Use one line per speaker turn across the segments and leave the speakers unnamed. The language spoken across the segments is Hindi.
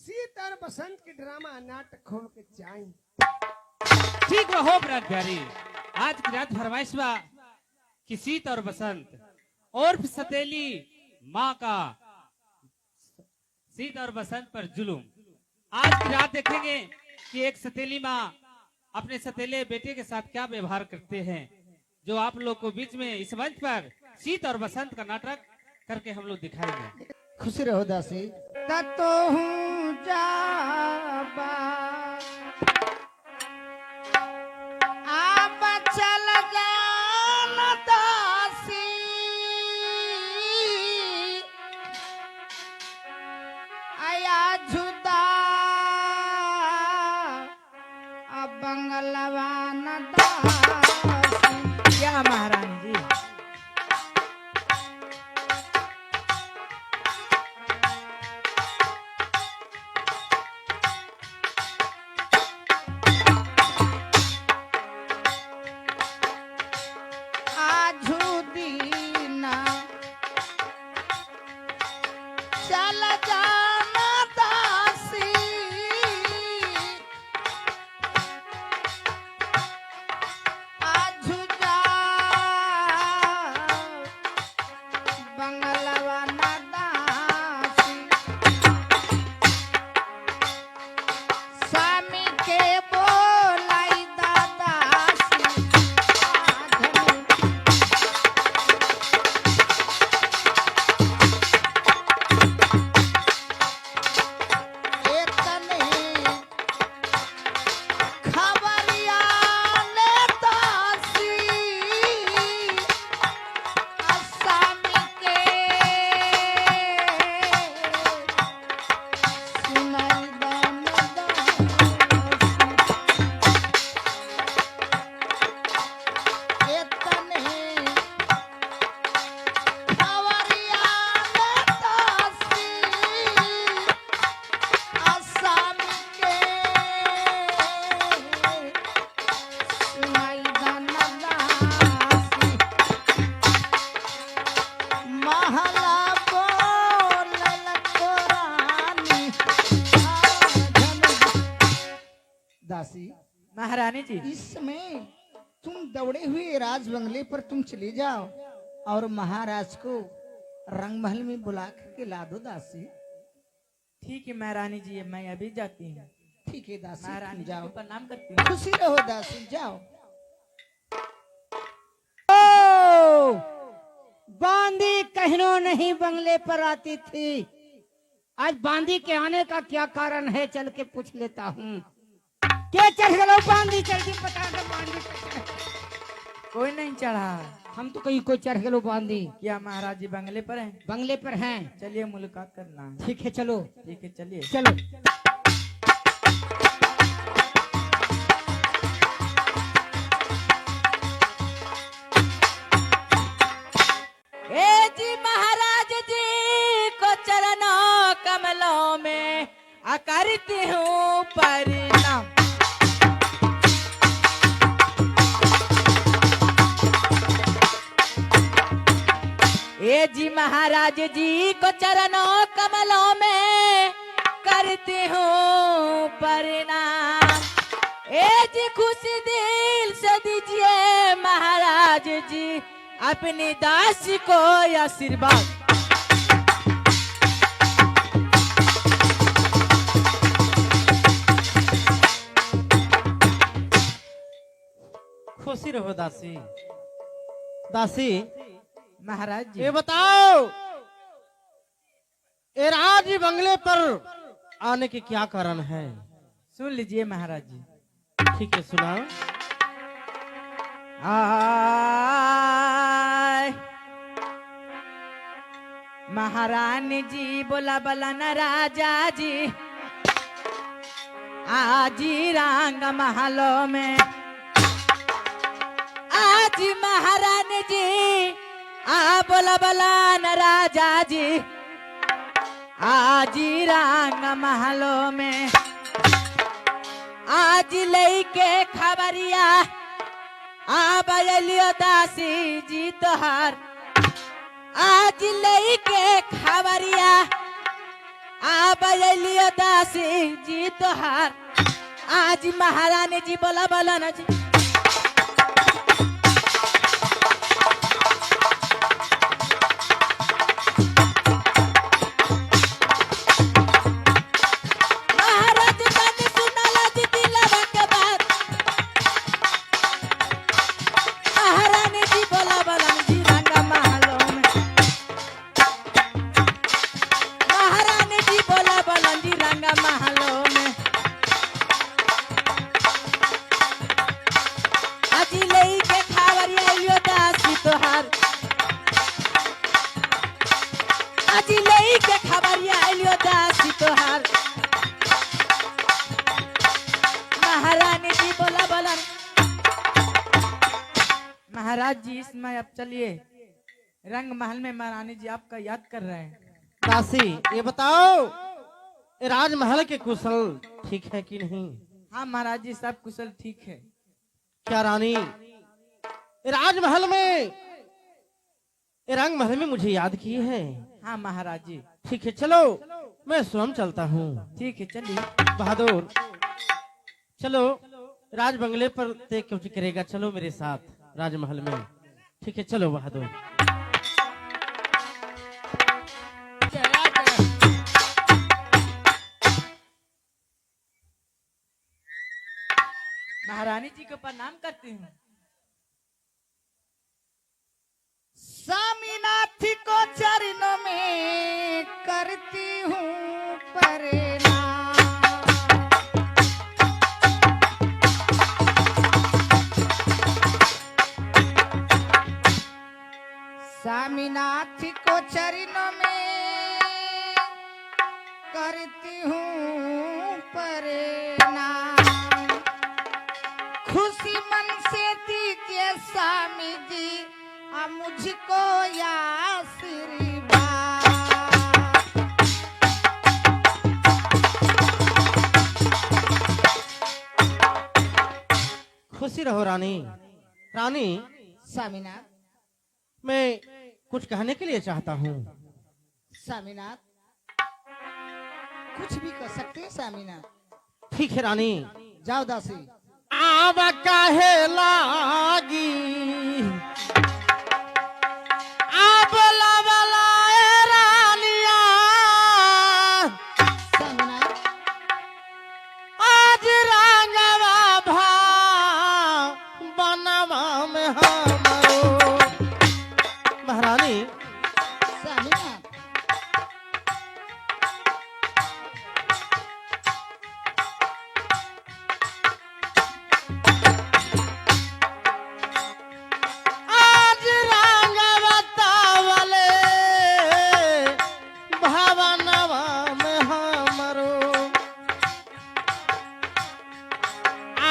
शीत और बसंत के ड्रामा नाटक हो के जाए।
ठीक रहो ब्रत प्यारी। आज की रात फरमाइश बा कि शीत और बसंत और फिर सतेली माँ का शीत और बसंत पर जुलूम। आज की रात देखेंगे कि एक सतेली माँ अपने सतेले बेटे के साथ क्या व्यवहार करते हैं, जो आप लोग को बीच में इस मंच पर शीत और बसंत का नाटक करके हम लोग दिखाएंगे।
खुशी रहो दासी। ततो हूँ जाबा आप चल जाना दासी, आया जुदा अब बंगलवा न दासी।
क्या महारानी जी?
आजू दीना चल जाना दासी, आजू जा बंगलवा ना दासी। स्वामी के बोलाई दादासी, आधनी एतने खबरिया ले दासी, असामी के सुनाई दान दासी। एतने खबरिया ले दासी, असामी के सुनाई दान दासी। महला बोलल कोरानी आधन। दासी,
महारानी जी,
इस समय तुम दौड़े हुए राज बंगले पर तुम चले जाओ और महाराज को रंगमहल में बुला करके ला दो दासी।
ठीक है महारानी जी, मैं अभी जाती हूँ।
ठीक है दासी,
महारानी
तुम
जी
जाओ।
को प्रणाम करती हूँ।
खुशी रहो दासी, जाओ।
बांदी कहनो नहीं बंगले पर आती थी, आज बांदी के आने का क्या कारण है, चल के पूछ लेता हूँ। क्या चढ़ गलो बांदी, जल्दी बता दो बांदी पे चढ़।
कोई नहीं चढ़ा।
हम तो कहीं को चढ़ गलो बांदी।
क्या महाराज जी बंगले पर हैं?
बंगले पर हैं।
चलिए मुलाकात करना है।
ठीक है चलो
ठीक है चलिए।
चलो।
ए जी महाराज जी को चरणों कमलों में करती हूँ प्रणाम। ए जी महाराज जी को चरणों कमलों में करती हूँ प्रणाम। ए जी खुशी दिल से दीजिए महाराज जी अपनी दासी को आशीर्वाद।
खुशी रहो दासी। दासी,
महाराज जी
ये बताओ, ये राज बंगले पर आने के क्या कारण है?
सुन लीजिए महाराज जी।
ठीक है, सुनाओ।
आय महारानी जी बोला बला न राजा जी आजी रंग महलों में। आज महारानी जी बोला बला न राजा जी आजी रंग महलों में। आज लइके खबरिया बलियो दासी जी तोहार। आज लइके खबरिया अब लियो दासी जी तोहार आज महारानी जी बोला बोला ना जी महाराज तने सुनाला जी दिलवा के बात महारानी जी बोला बोला जी रंगा महलों में महारानी जी बोला बोला जी रंगा महलों में अजी लई के खावरिया लियो दासी तोहार अजी लई के खावरिया लियो दासी तोहार महारानी जी बोला बोला महाराज जी इसमें अब चलिए रंग महल में महारानी जी आपका याद कर रहे हैं
दासी ये बताओ ये राजमहल के कुशल ठीक है कि नहीं?
हाँ महाराज जी सब कुशल ठीक है
क्या रानी ये राजमहल में ये रंग महल में मुझे याद की है?
हाँ महाराज जी
ठीक है चलो मैं स्वयं चलता हूँ।
ठीक है चलिए
बहादुर चलो राज बंगले पर ते कुछ करेगा, चलो मेरे साथ राजमहल में। ठीक है चलो बहादुर।
महारानी जी को प्रणाम करती हूँ।
स्वामीनाथ को चरणों में करती हूँ प्रणाम। स्वामीनाथ को चरणों में करती हूँ प्रणाम। खुशी मन से दीजिए स्वामी जी अब मुझको या आशीर्वाद।
खुशी रहो रानी। रानी
स्वामीनाथ
मैं कुछ कहने के लिए चाहता हूँ।
स्वामीनाथ कुछ भी कर सकते हैं स्वामीनाथ।
ठीक है रानी।
जाओ दासी।
आब काहे लागी आब लबलाए रानिया
स्वामीनाथ
आज रंगवा भा बनवा में हमरो। महारानी
स्वामीनाथ
आज रंगवा तावले भवनवा में हमरो।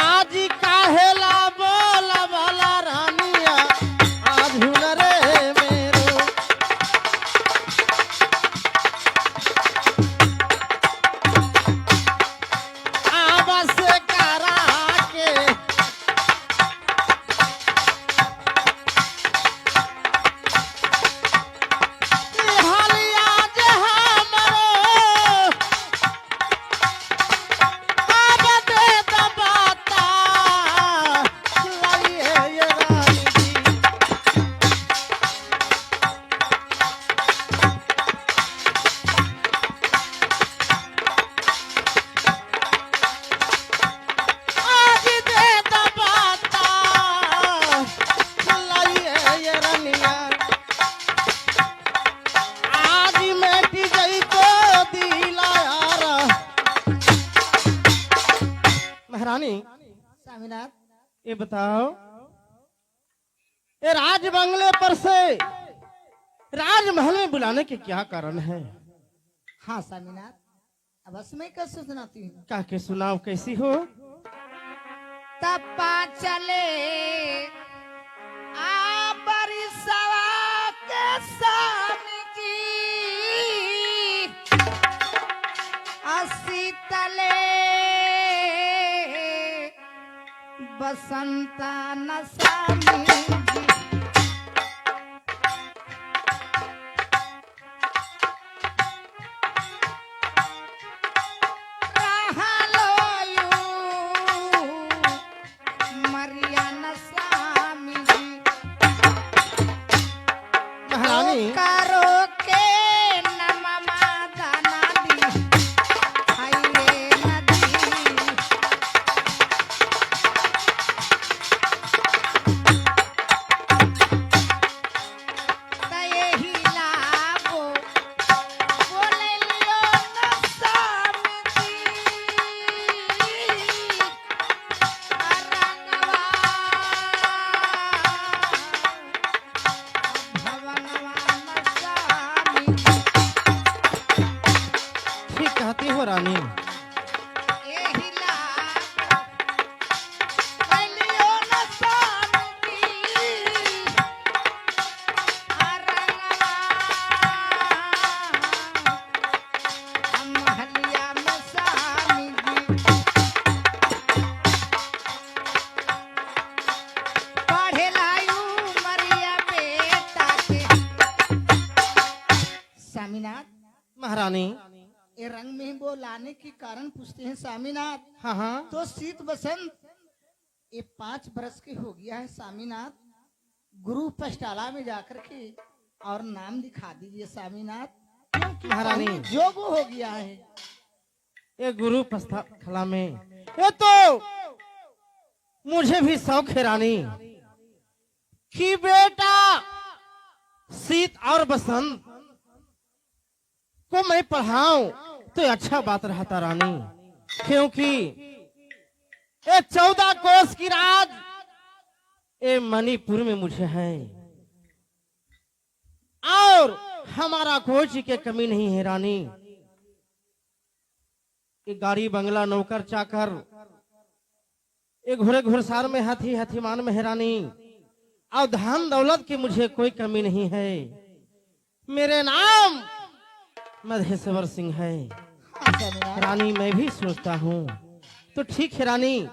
आज काहेला बोला वाला रानिया आज हुनरे मेरो। आबस करा के हलिया जे हमरो आब दे दबाता लाइए ये रानी जी। आज दे दबाता लाइए ये रानिया। आज मेट गई तो दिला यारा। महारानी
स्वामीनाथ
ये बताओ ये राज बंगले पर से राजमहल में बुलाने के क्या कारण है?
हाँ स्वामीनाथ अब मैं कैसे सुनाती हूँ।
कह के सुनाओ कैसी हो?
तपा चले आ बरिसवा के स्वामी जी असीतले बसंता न स्वामी जी।
हो रानी।
एही लाग कैलियो न शांति अरंगवा हम महलिया में स्वामी जी पढ़े लायू मरिया बेटा के स्वामीनाथ
महारानी।
ये रंग में बोलाने के कारण पूछते हैं स्वामीनाथ।
हाँ हाँ।
तो शीत बसंत ये 5 बरस की हो गया है स्वामीनाथ, गुरु पष्टाला में जाकर के और नाम लिखा दीजिए स्वामीनाथ, क्योंकि
महारानी।
जोग हो गया है।
ये गुरु खला में ये तो मुझे भी शौक है रानी कि बेटा शीत और बसंत को मैं पढ़ाऊं तो अच्छा बात रहता रानी, क्योंकि ये 14 कोस की राज ये मणिपुर में मुझे है और हमारा कोई चीज की कमी नहीं है रानी। ये गाड़ी बंगला नौकर चाकर ये घोड़े घुड़सार में हाथी हाथीमान में है रानी, और धन दौलत की मुझे कोई कमी नहीं है। मेरे नाम मधेश्वर सिंह है
हाँ स्वामीनाथ।
रानी। मैं भी सोचता हूँ तो ठीक है रानी,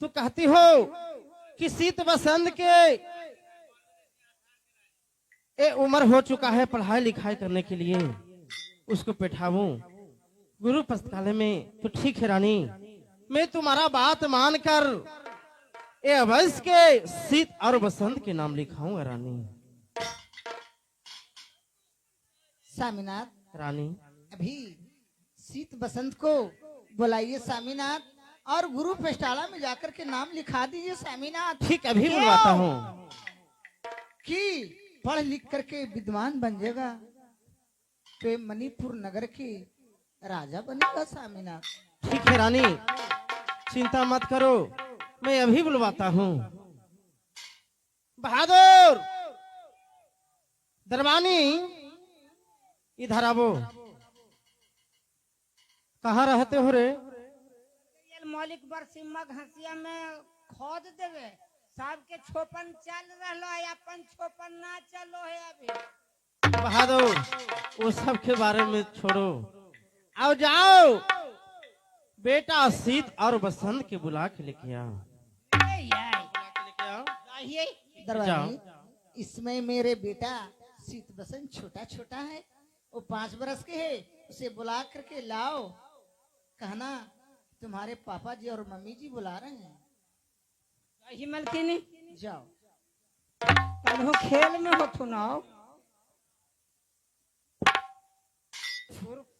तू कहती हो कि शीत बसंत के ये उम्र हो चुका है पढ़ाई लिखाई करने के लिए, उसको बैठाऊं गुरु पुस्तकालय में, तो ठीक है रानी। मैं तुम्हारा बात मानकर ये अवश्य के शीत और बसंत के नाम लिखाऊंगा रानी।
स्वामीनाथ
रानी
अभी शीत बसंत को बुलाइए स्वामीनाथ, और गुरु पष्टाला में जाकर के नाम लिखा दीजिए स्वामीनाथ,
ठीक अभी
क्यों?
बुलवाता हूँ।
कि पढ़ लिख करके विद्वान बन जाएगा तो ये मणिपुर नगर के राजा बनेगा स्वामीनाथ।
ठीक है रानी, चिंता मत करो, मैं अभी बुलवाता हूँ। बहादुर दरबानी इधर आवो। कहाँ रहते हो रे?
मौलिक बरसिम्मा घसिया में खोद देवे साहब के छोपन चल रहा है, अपन छोपन ना चलो है अभी।
बहादुर वो सब के बारे में छोड़ो, आओ जाओ बेटा शीत और बसंत के बुला के लेके आओ।
दरबारी इसमें मेरे बेटा शीत बसंत छोटा छोटा है, वो 5 बरस के है, उसे बुला करके लाओ, कहना तुम्हारे पापा जी और मम्मी जी बुला रहे हैं।
ही मलकिनी
जाओ।
कन्हो खेल में हो थुनाओ।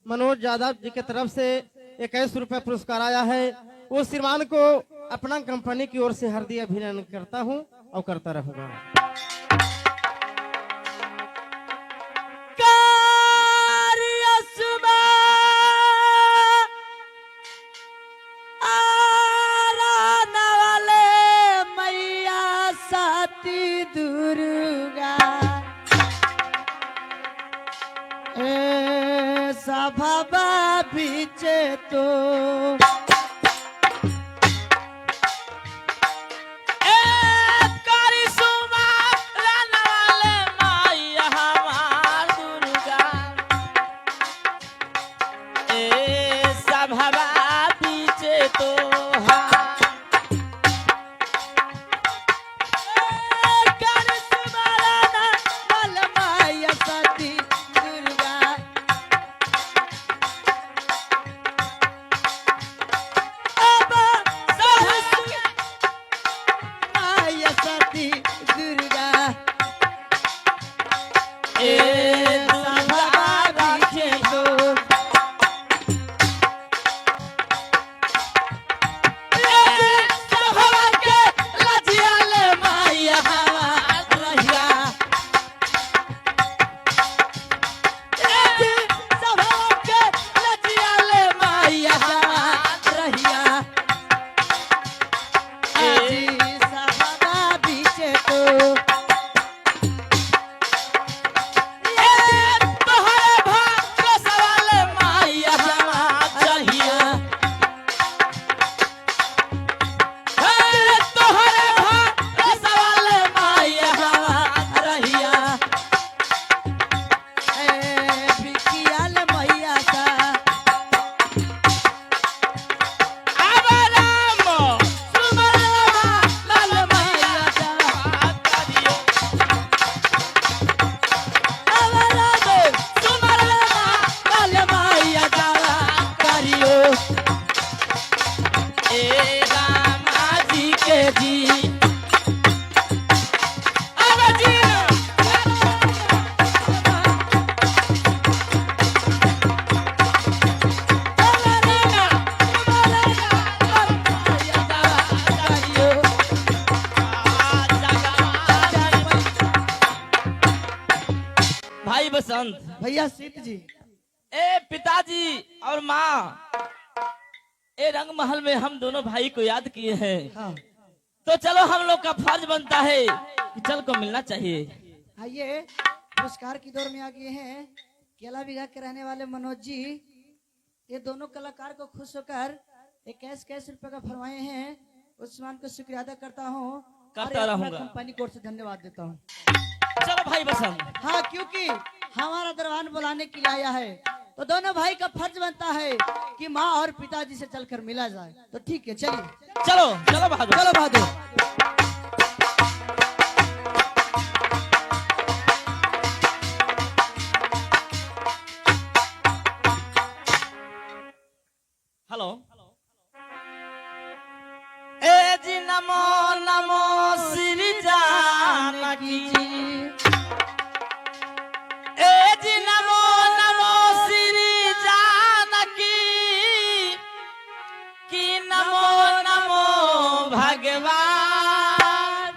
मनोज यादव जी की तरफ से 21 रुपए पुरस्कार आया है। वो श्रीमान को अपना कंपनी की ओर से हार्दिक अभिनंदन करता हूँ और करता रहूंगा।
सभा बीचे तो
बसंत,
भैया सीत जी,
ए पिताजी और माँ, ए रंग महल में हम दोनों भाई को याद किए हैं,
हाँ
तो चलो हम लोग का फर्ज बनता है कि चल को मिलना चाहिए।
आइए पुरस्कार की दौर में आ गए हैं केला बिघा के रहने वाले मनोज जी। ये दोनों कलाकार को खुश होकर 21 रुपए का फरमाए हैं, उस्मान को शुक्रिया अदा करता हूँ,
करता रहूंगा।
कंपनी कोर्ट से धन्यवाद देता हूँ।
चलो भाई बसंत,
हाँ, क्योंकि हमारा दरबान बुलाने के लिए आया है, तो दोनों भाई का फर्ज बनता है कि माँ और पिताजी से चलकर मिला जाए। तो ठीक है, चलिए।
चलो चलो बहादुर,
चलो बहादुर।
हेलो। ए जी नमो नमो श्री जानकी जी, ए जी नमो नमो श्री जानकी की, नमो नमो भगवान।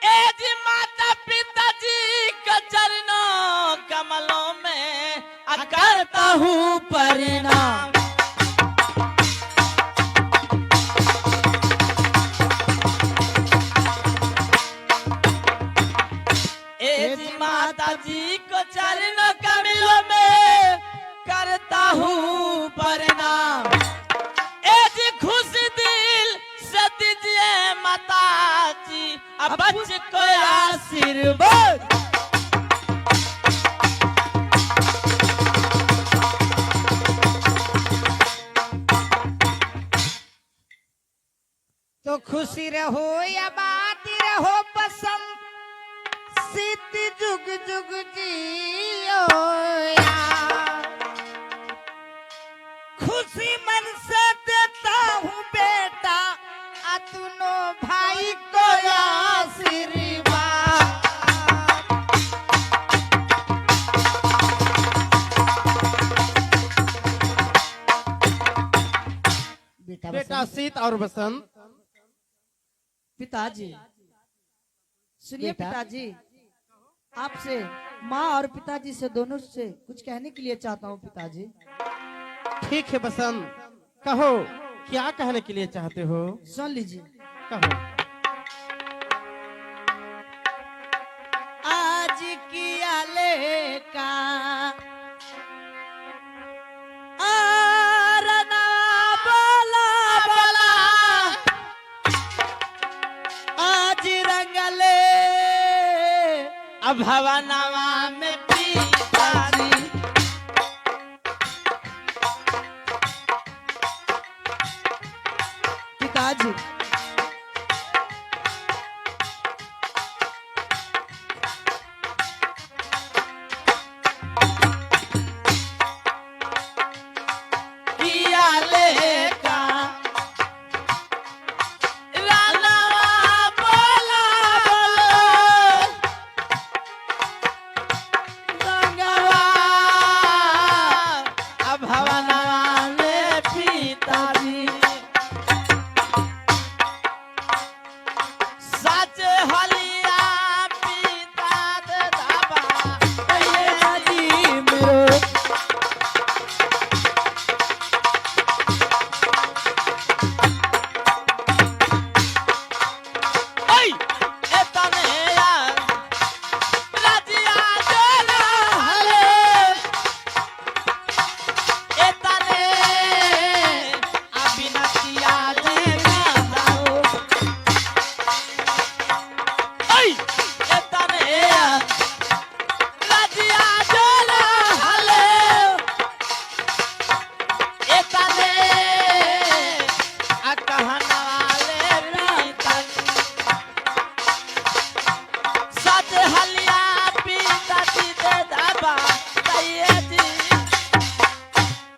ए जी माता पिता जी के चरणों कमलों में करता हूँ परिणाम। माता जी को चरणों कमलों में करता हूँ प्रणाम। जी खुश दिल से दीजिए माता जी अब बच्चे को आशीर्वाद।
तो खुशी रहो या बात रहो पसंद, सीत जुग जुग जियो यार। खुशी मन से देता हूँ बेटा आ दोनों भाई को आशीर्वाद।
बेटा सीत और बसंत,
पिताजी सुनिए। पिताजी, आपसे माँ और पिताजी से दोनों से कुछ कहने के लिए चाहता हूँ। पिताजी
ठीक है बसंत, कहो क्या कहने के लिए चाहते हो?
सुन लीजिए।
कहो।
आज किया लेका आरना बोला बोला, आज रंगले
अब भवनवा में पिताजी।
पिताजी
किया लेका रानवा बोला बोला, रंगवा अब भवनवा में पिताजी। सच हलिया पिता दे दाबा
पिताजी मेरो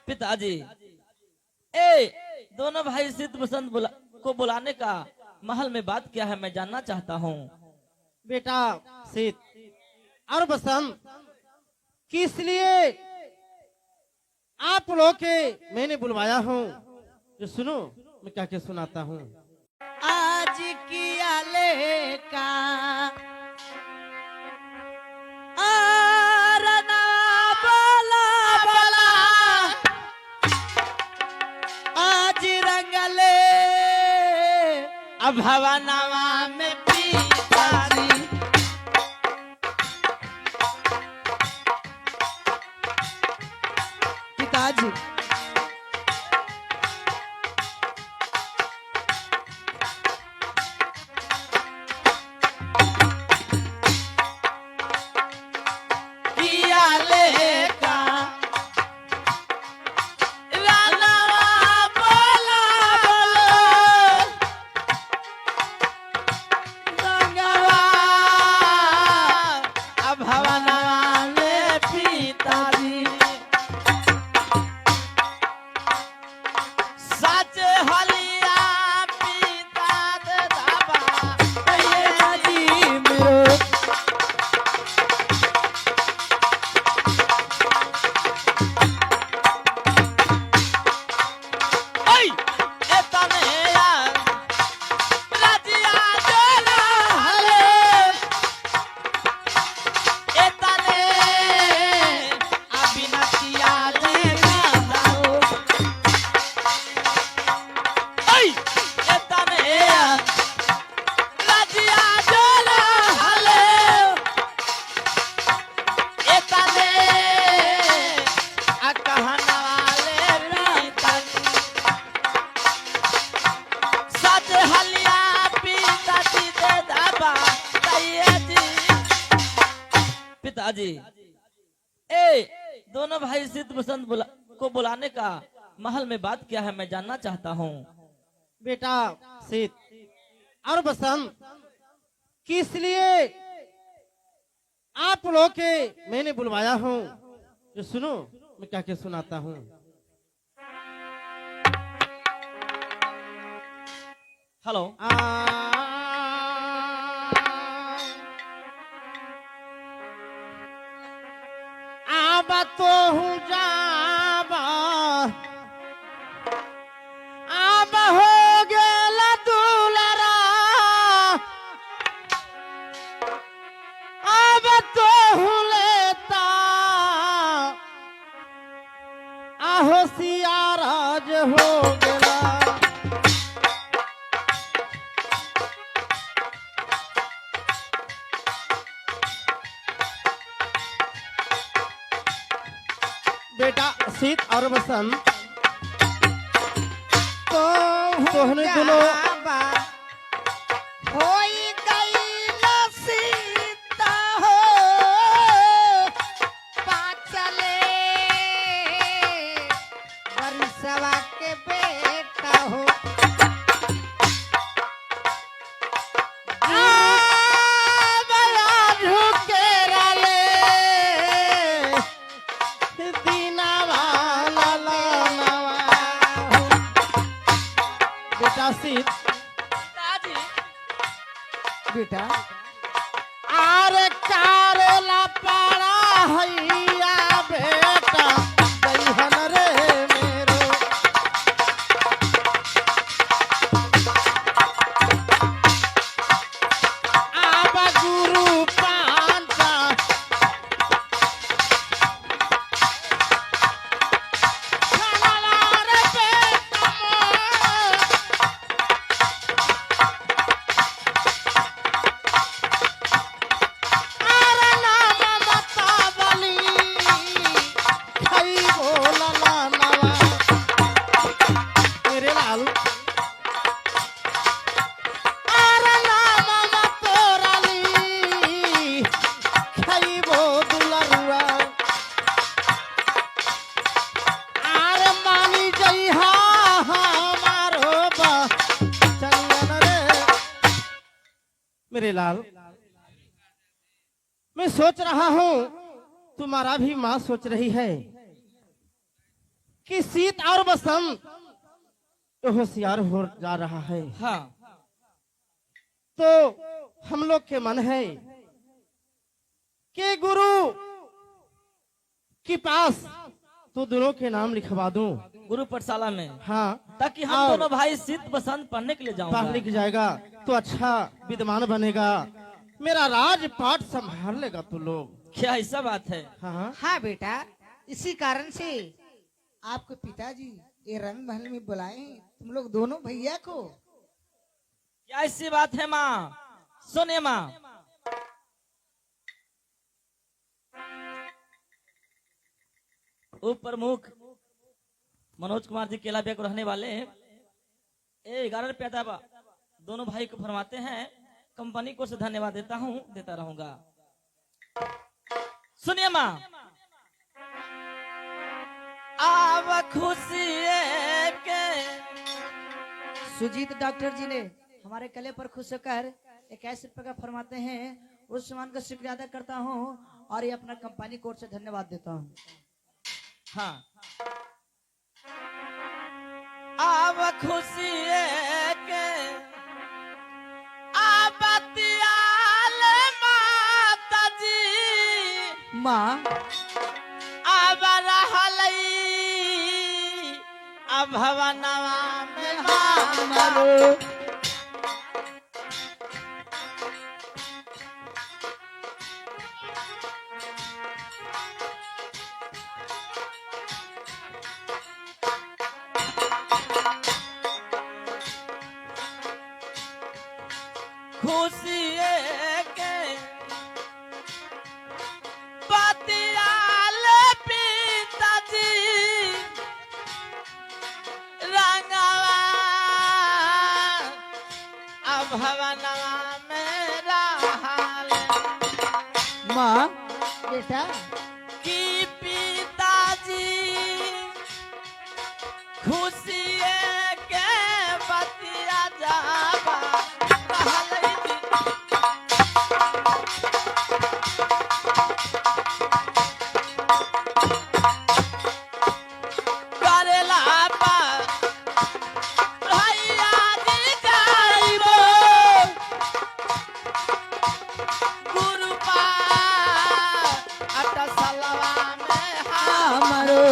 पिताजी। ए दोनों भाई सिद्ध बसंत को बुलाने का महल में बात क्या है, मैं जानना चाहता हूँ।
बेटा सीत और बसंत, किस लिए आप लोग के मैंने बुलवाया हूँ, जो सुनो मैं क्या क्या सुनाता हूँ।
आज किया लेका
अब भवनवा में पिताजी
पिताजी
किया लेका रानवा बोला बोलो रंगवा अब भवनवा में पिताजी सच हलिया पिता दे दाबा पिताजी मेरो ओय एतने यार राजिया जोला हले एतने अबिनतिया जे गाओ ओय एतने यार राजिया जोला हले एतने कहना वाले रीतन सच हलिया पिताजी दे दाबा जी पिताजी ए दोनों भाई सिद्ध बसंत को बुलाने का महल में बात क्या है मैं जानना चाहता हूँ।
बेटा सीत और बसंत किस लिए आप लोग के मैंने बुलवाया हूँ, जो सुनो मैं क्या क्या सुनाता हूँ।
हेलो
आबा तो हूँ जाबा आबा हो गेला दुलरा आबा तो हूँ लेता आहो सियाराज हो गेला। बेटा सीत और बसंत तोहने दोनों
होई गई सीता हो पाचले बरसवा के बेटा हो
सीत
पिताजी
बेटा
आरे कारेला पाड़ा हैया बेटा दैहन रे मेरो आबा गुरु पांचा खानला रे बेटा आरे नाम मता बली खाई बोला नवा मेरे लाल आरे नाम मतोरली खाई बो दुलरुआ आरे मानी जई हा हमारो बा चंदन रे मेरे लाल मैं सोच रहा हूँ तुम्हारा भी माँ सोच रही है कि सीत और बसंत तो होशियार हो जा रहा है,
हाँ
तो हम लोग के मन है कि गुरु के पास तो दोनों के नाम लिखवा दूं।
गुरु पाठशाला में
हाँ
ताकि हम
और
दोनों भाई शीत बसंत पढ़ने के लिए
पढ़
जाऊंगा।
लिख जाएगा तो अच्छा विद्वान बनेगा, मेरा राजपाट संभाल लेगा तू लोग।
क्या ऐसा बात है?
हाँ
हाँ बेटा, इसी कारण से आपके पिताजी ये रंग महल में बुलाए हैं तुम लोग दोनों भैया को।
क्या ऐसी बात है माँ? सुनिए माँ, उप प्रमुख मनोज कुमार जी केला बेग रहने वाले 11 रुपया दावा दोनों भाई को फरमाते हैं। कंपनी को से धन्यवाद देता हूँ, देता रहूंगा। सुनिए माँ, आव खुशी के
सुजीत डॉक्टर जी ने हमारे कले पर खुश होकर 21 रुपए का फरमाते हैं। उस सामान का शुक्रिया अदा करता हूँ और ये अपना कंपनी कोर्ट से धन्यवाद देता हूँ।
हाँ, आव खुशी के आबतियाल माता जी
माँ
अब रहलई अब भवनवा में हमरो। खुशी के पतियाल पिताजी रंगवा अब भवनवा में रहल
माँ बेटा
की पिताजी खुशी के पतिया जावा रहलै जी। करेला पर भैया जी जाइबो गुरु पार अटसलवा में हमरो।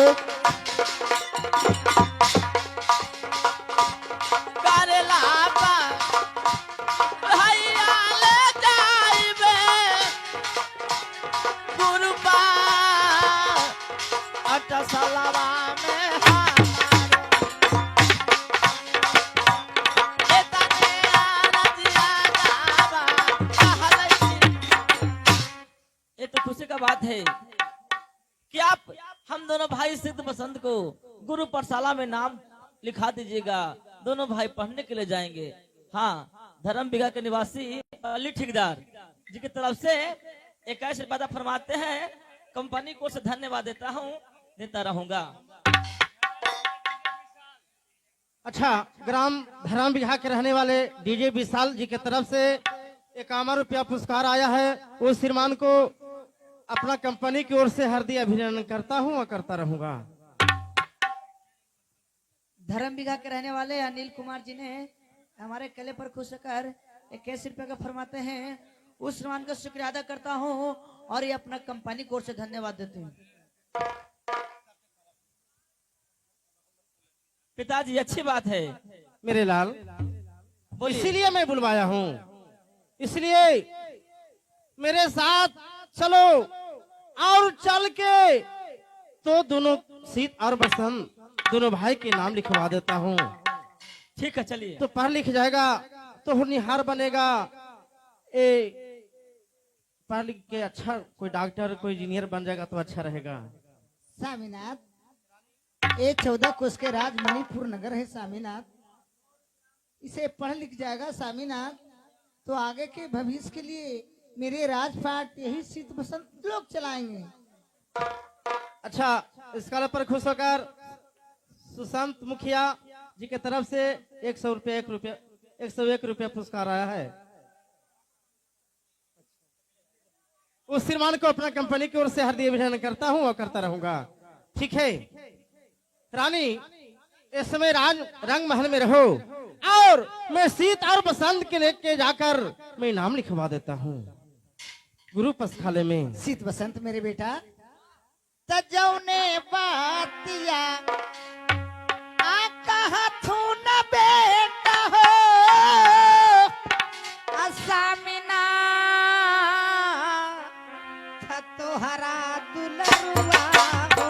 करेला पर भैया ले जाइबे गुरु पार अटसलवा में हमरो। एतने आरतिया जावा कहलै जी। ये तो खुशी का बात है कि आप हम दोनों भाई सिद्ध बसंत को गुरु पाठशाला में नाम लिखा दीजिएगा। दोनों भाई पढ़ने के लिए जाएंगे। हाँ, धर्म बिघा के निवासी अली ठेकेदार जी की तरफ से 21 रुपया फरमाते हैं। कंपनी को से धन्यवाद देता हूँ, देता रहूंगा।
अच्छा, ग्राम धराम बिघा के रहने वाले डीजे विशाल जी की तरफ से 51 रुपया पुरस्कार आया है। उस श्रीमान को अपना कंपनी की ओर से हार्दिक अभिनंदन करता हूं और करता रहूंगा।
धर्म बिघा के रहने वाले अनिल कुमार जी ने हमारे कले पर खुश होकर 21 रुपए का फरमाते हैं। उस सामान का शुक्रिया अदा करता हूँ और ये अपना कंपनी कोर्ट से धन्यवाद देते हैं।
पिताजी अच्छी बात है,
मेरे लाल,
बोलिए।
इसीलिए मैं बुलवाया हूँ, इसलिए मेरे साथ चलो और चल के तो दोनों शीत और बसंत दोनों भाई के नाम लिखवा देता हूँ।
ठीक है, चलिए।
तो पढ़ लिख जाएगा तो होनहार बनेगा। पढ़ लिख के अच्छा कोई डॉक्टर कोई इंजीनियर बन जाएगा तो अच्छा रहेगा।
स्वामीनाथ, ये 14 कोस के राज मणिपुर नगर है स्वामीनाथ। इसे पढ़ लिख जाएगा स्वामीनाथ तो आगे के भविष्य के लिए मेरे राजपाट यही शीत बसंत लोग चलाएंगे।
अच्छा, इस काल पर खुश होकर सुशांत मुखिया जी के तरफ से 101 रुपया पुरस्कार आया है। उस श्रीमान को अपना कंपनी की ओर से हार्दिक अभिनंदन करता हूं और करता रहूंगा। ठीक है रानी, इस समय राज रंग महल में रहो और मैं शीत और बसंत के लेके जाकर मैं नाम लिखवा देता हूँ गुरु पस्थाले में।
शीत बसंत मेरे बेटा तजौने बातिया आ कहा थू न बेटा हो असामिना था तोहरा दुलरुआ हो।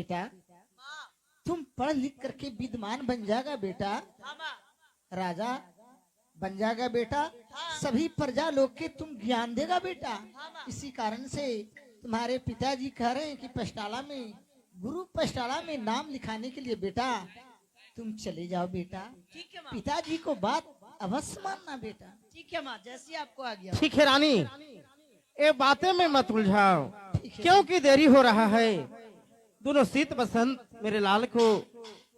बेटा तुम पढ़ लिख करके विद्वान बन जाएगा बेटा, राजा बन जाएगा बेटा, सभी प्रजा लोग के तुम ज्ञान देगा बेटा। इसी कारण से तुम्हारे पिताजी कह रहे हैं कि पष्टाला में, गुरु पष्टाला में नाम लिखाने के लिए बेटा तुम चले जाओ बेटा।
ठीक है माँ,
पिताजी को बात अवश्य मानना बेटा।
ठीक है माँ, जैसी आपको आ गया।
ठीक है रानी, ये बातें में मत उलझाओ, क्योंकि देरी हो रहा है। दोनों शीत बसंत मेरे लाल को,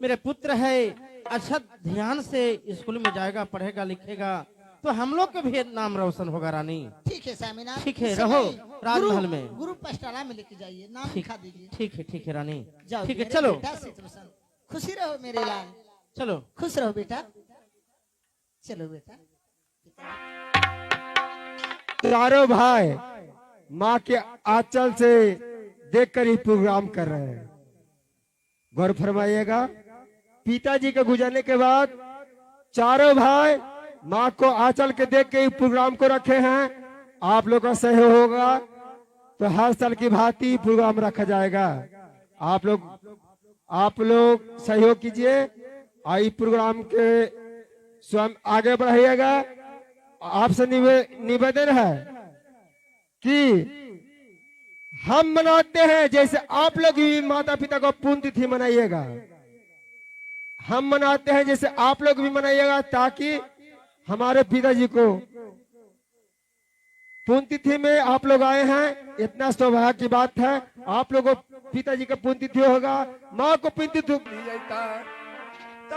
मेरे पुत्र है, अच्छा ध्यान से स्कूल में जाएगा, पढ़ेगा लिखेगा तो हम लोग का भी नाम रोशन होगा रानी।
ठीक है स्वामीनाथ,
ठीक है,
इस
रहो
समय
राजमहल में।
गुरु पष्टाला में लेके जाइए, नाम
ठीक
लिखा दीजिए।
ठीक है रानी,
जाओ
ठीक है,
मेरे
चलो
बेटा शीत बसंत, खुशी रहो मेरे लाल,
चलो।
खुश रहो बेटा, चलो बेटा।
चारों भाई माँ के आंचल से देखकर ही प्रोग्राम कर रहे हैं। गौर फरमाइएगा, पिताजी के गुजरने के बाद चारों भाई माँ को आंचल के देख के ही प्रोग्राम को रखे हैं। आप लोग का सहयोग होगा तो हर साल की भांति प्रोग्राम रखा जाएगा। आप लोग सहयोग कीजिए, आई प्रोग्राम के स्वयं आगे बढ़ाइएगा। आपसे निवेदन है कि हम मनाते हैं जैसे आप लोग भी माता पिता को पुण्यतिथि मनाइएगा। हम मनाते हैं जैसे आप लोग भी मनाइएगा, ताकि हमारे पिताजी को पुण्यतिथि में आप लोग आए हैं, इतना सौभाग्य की बात है। आप लोगों को पिताजी का पुण्यतिथि होगा, माँ को पुण्यतिथि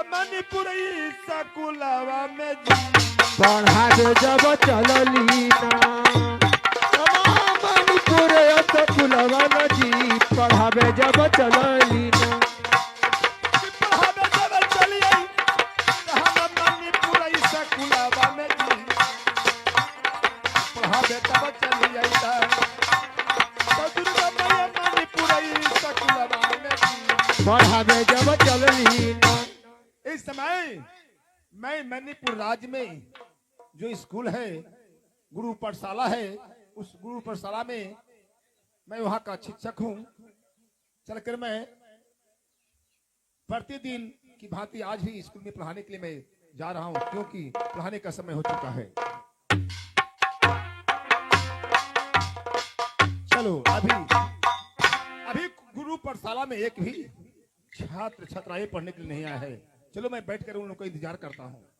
मणिपुर सकुलवा में पढ़ावे जब चलली ना, मणिपुर सकुलवा में जी पढ़ावे जब चलली ना, पढ़ावे जब चलिए हम मणिपुर सकुलवा में जी पढ़ावे जब चलिए दुर्गा मैया मणिपुर सकुलवा में जी पढ़ावे जब चलली ना। इस समय मैं मणिपुर राज्य में जो स्कूल है, गुरु पाठशाला है, उस गुरु पाठशाला में मैं वहां का शिक्षक हूं। चलकर मैं प्रतिदिन की भांति आज भी स्कूल में पढ़ाने के लिए मैं जा रहा हूं, क्योंकि पढ़ाने का समय हो चुका है। चलो अभी गुरु पाठशाला में एक भी छात्र छात्राएं पढ़ने के लिए नहीं आया है। चलो मैं बैठकर उन लोगों का इंतजार करता हूँ।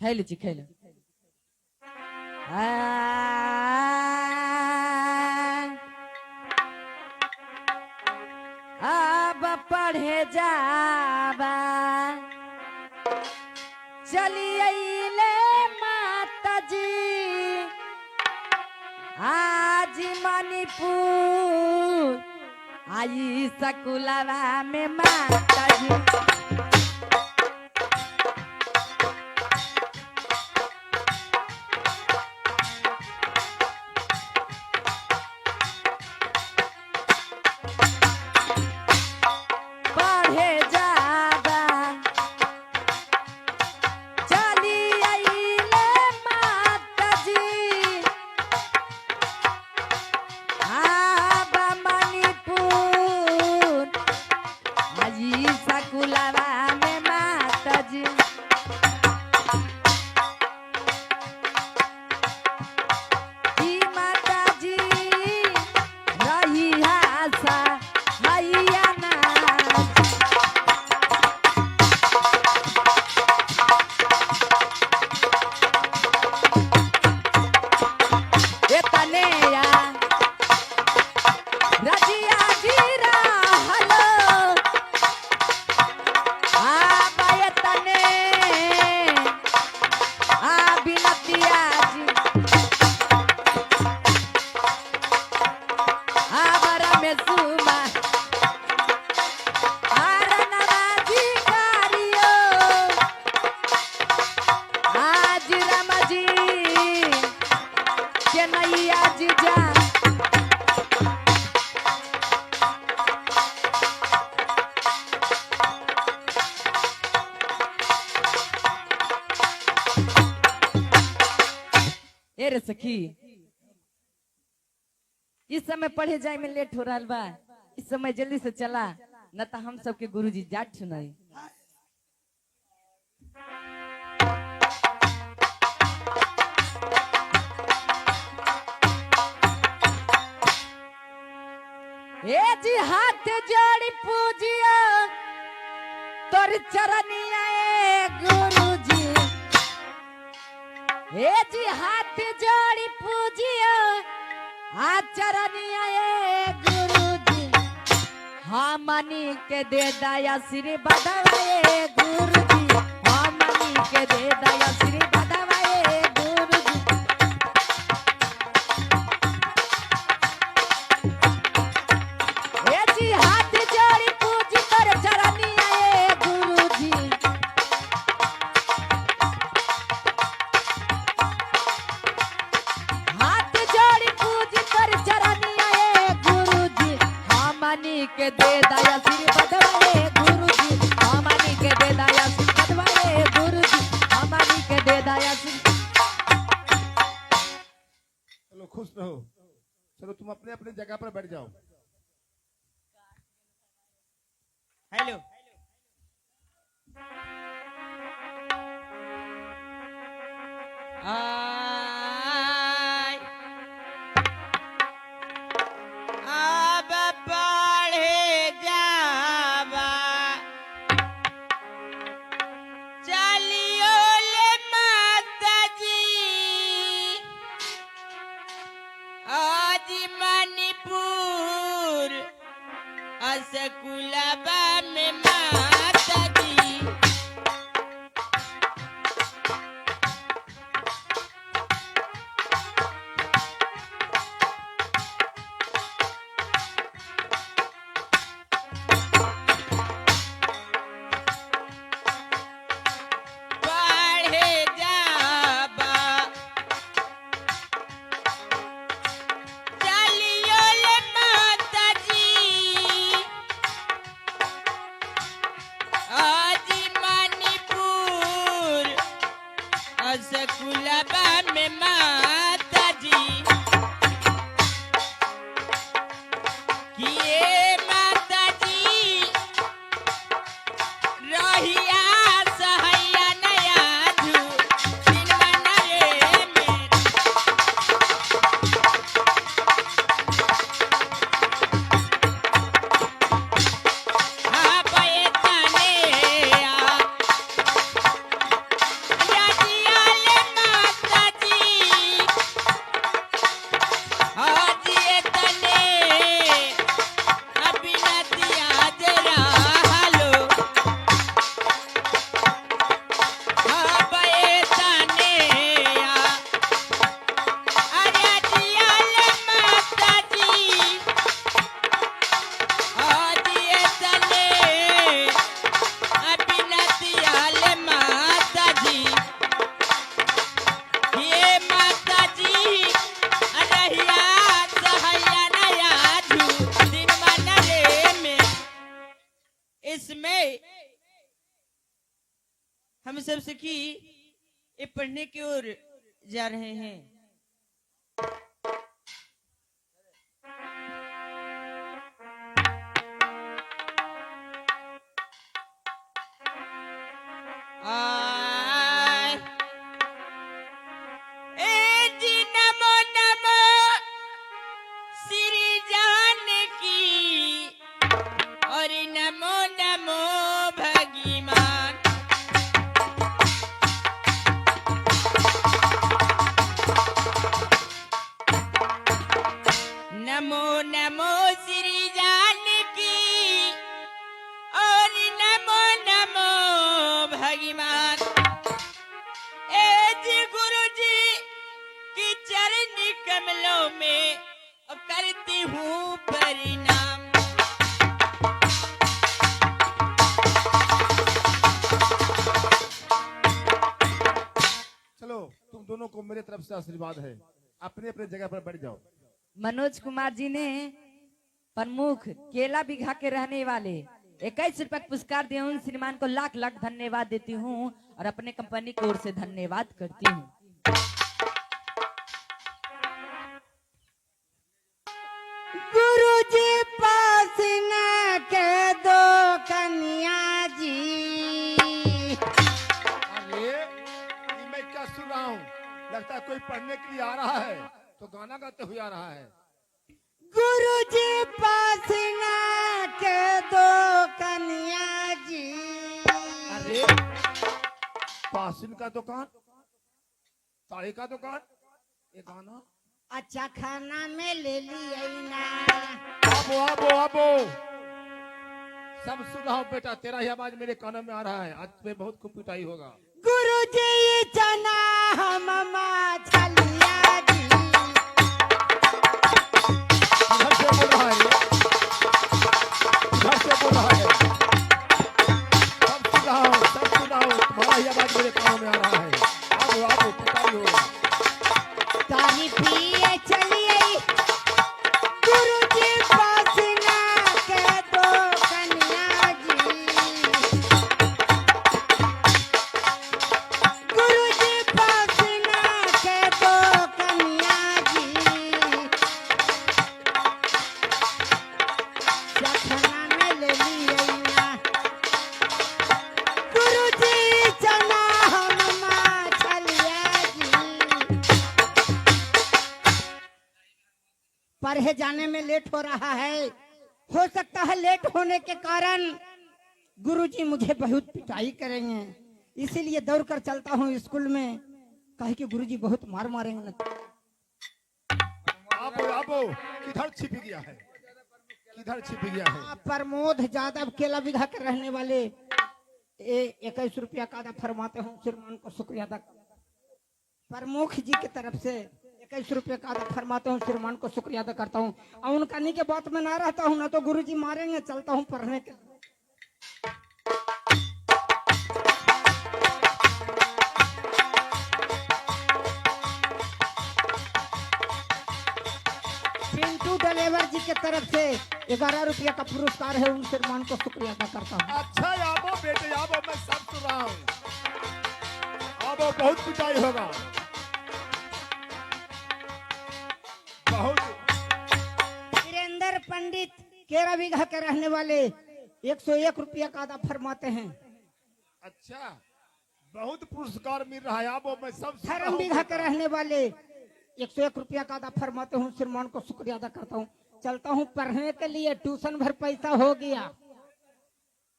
है लीची खेलो। अब पढ़े जाबा चलिए ले माता जी, आज मणिपुर आई सकुलवा में माता जी। सखी इस समय पढ़े जाए में लेट हो रहा बा, इस समय जल्दी से चला, न तो हम सबके गुरुजी जाट सुनाई। ए जी हाथ जोड़ी पूजिया तोर चरनिया ए गुरुजी। ए जी हाथ जोड़ी पूजिया आ चरनिया ए गुरुजी। हमनी के दे दया श्री बदवाए गुरुजी। हमनी के दे दया श्री बदवाए गुरुजी। ए जी हाथ जोड़ी पूजी कर चरनिया ए गुरुजी। हाथ जोड़ी पूजी कर चरनिया ए गुरुजी। हमनी के दे दया श्री बदवाए गुरुजी। हमनी के दे दया श्री बदवाए गुरुजी। हमनी के दे दया श्री।
चलो खुश रहो, चलो तुम अपने अपने जगह पर बैठ जाओ।
हेलो
अब पढ़े जावा चलियो ले माता जी। आज मणिपुर असकुलबा में माता जी। पढ़े जाबा चलियो ले माता जी। आज मणिपुर असकुलबा में माता जी। किए माता जी रहिया सहैया नया जू दिन मनरे में। हाँ पे तने आ रजिया ले माता जी। आज ये तने अभिनतिया जरा हालो। हाँ पे तने आ रजिया ले माता जी। आज ये तने अभिनतिया ले माता जी। ये माता जी रहिया सहैया नया जू दिन मनरे में। इसमें हम सब सखी ये पढ़ने की ओर जा रहे हैं। आय ए जी नमो नमो श्री जानकी और नमो नमो भगवान। नमो नमो श्री जानकी और नमो नमो भगवान। ए जी गुरु जी की चरण कमलों में करती हूँ परिणाम।
चलो तुम दोनों को मेरे तरफ से आशीर्वाद है, अपने अपने जगह पर बैठ जाओ।
मनोज कुमार जी ने प्रमुख केला बीघा के रहने वाले 21 रुपए पुरस्कार दिए। उन श्रीमान को लाख लाख धन्यवाद देती हूँ और अपने कंपनी की ओर से धन्यवाद करती हूँ।
गुरुजी पास
अरे ये मैं क्या सुन रहा हूँ? लगता है कोई पढ़ने के लिए आ रहा है, तो गाना गाते हुए आ रहा है।
गुरुजी पासना के दो कन्या जी।
अरे पासिन का दुकान, साड़ी का दुकान, ये गाना।
अच्छा खाना में ले लिया ना।
आबो आबो आबो, सब सुन रहा हूँ बेटा, तेरा ही आवाज मेरे कानों में आ रहा है। आज तुम्हें बहुत खूब पिटाई होगा।
गुरुजी चना हम छलिया जी।
घर से बोल रहा है, घर से बोल रहा है। सब सुन रहा हूँ, तुम्हारा ही आवाज मेरे कानों में आ रहा है। आबो आबो, पिटाई होगा।
तारी पिए चलिए गुरुजी पासना के दो कन्या जी। गुरुजी पासना के दो कन्या जी। चखना में ले लिया ना। गुरुजी चना हम छलिया जी। पढ़े जाने में लेट हो रहा है। हो सकता है लेट होने के कारण गुरुजी मुझे बहुत पिटाई करेंगे, इसीलिए दौड़ कर चलता हूँ स्कूल में, कहे कि गुरुजी बहुत मार मारेंगे न।
आबो आबो, किधर छिप गया है? किधर छिप गया है?
प्रमोद यादव केला बीघा के रहने वाले 21 रुपया का अदा फरमाते हूँ, श्रीमान को शुक्रिया अदा। प्रमुख जी की तरफ से 21 रुपये का अदा फरमाते हूँ, श्रीमान को शुक्रिया अदा करता हूँ। और उनका नहीं के बात में ना रहता हूँ ना तो गुरुजी मारेंगे। चलता हूँ पढ़ने के। पिंटू ड्राइवर जी की तरफ से 11 रुपया का पुरस्कार है, उन श्रीमान को शुक्रिया अदा करता हूँ।
अच्छा आबो बेटे आबो, मैं सब सुन रहा हूँ। आबो, बहुत पिटाई होगा, बहुत।
वीरेंद्र पंडित केरा बीघा के रहने वाले 101 रुपया का अदा फरमाते हैं।
अच्छा, बहुत पुरस्कार मिल रहा है। आबो, मैं सब सुन रहा
धर्म
हूँ
बीघा के
बेटा।
रहने वाले 101 रुपया का अदा फरमाते हूँ, श्रीमान को शुक्रिया अदा करता हूँ। चलता हूँ पढ़ने के लिए, ट्यूशन भर पैसा हो गया।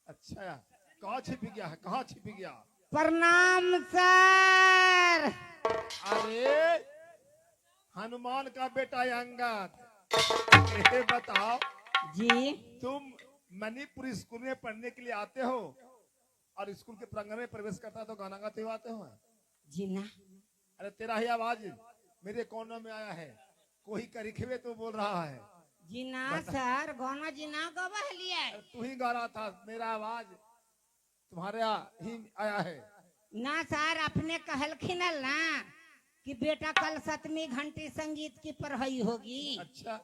अच्छा, कहाँ छिप गया है? कहाँ छिप गया?
प्रणाम सर।
अरे हनुमान का बेटा अंगद, ये बताओ,
जी
तुम मणिपुर स्कूल में पढ़ने के लिए आते हो और स्कूल के प्रांगण में प्रवेश करता तो गाना गाते हुए आते हो?
जी ना।
अरे तेरा ही आवाज मेरे कोनों में आया है, कोई करिखवे तो बोल रहा है।
जी ना सर, गाना जी ना गवलिए।
तू ही गा रहा था, मेरा आवाज तुम्हारा ही आया है।
ना सर, अपने कहलखिन ना कि बेटा कल 7वीं घंटी संगीत की पढ़ाई होगी।
अच्छा,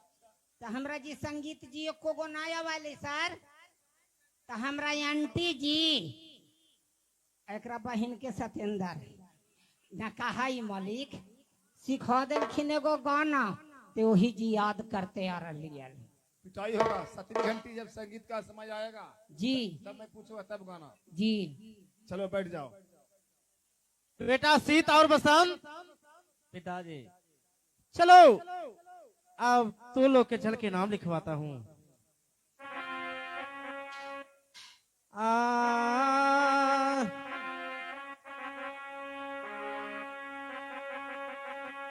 तो हमरा जी संगीत जी एको गो नाया वाले सर, तो हमरा आंटी जी एकरा बहन के सत्येंद्र न कहा मलिक सिखा देलखिन एगो गाना, तो वही जी याद करते आ रही।
पिटाई होगा 7वीं घंटी जब संगीत का समय आएगा
जी
तब मैं पूछूंगा, तब गाना।
जी।
चलो बैठ जाओ।
बेटा सीत और बसंत,
पिताजी
चलो अब तू लोग के चल के नाम लिखवाता हूँ।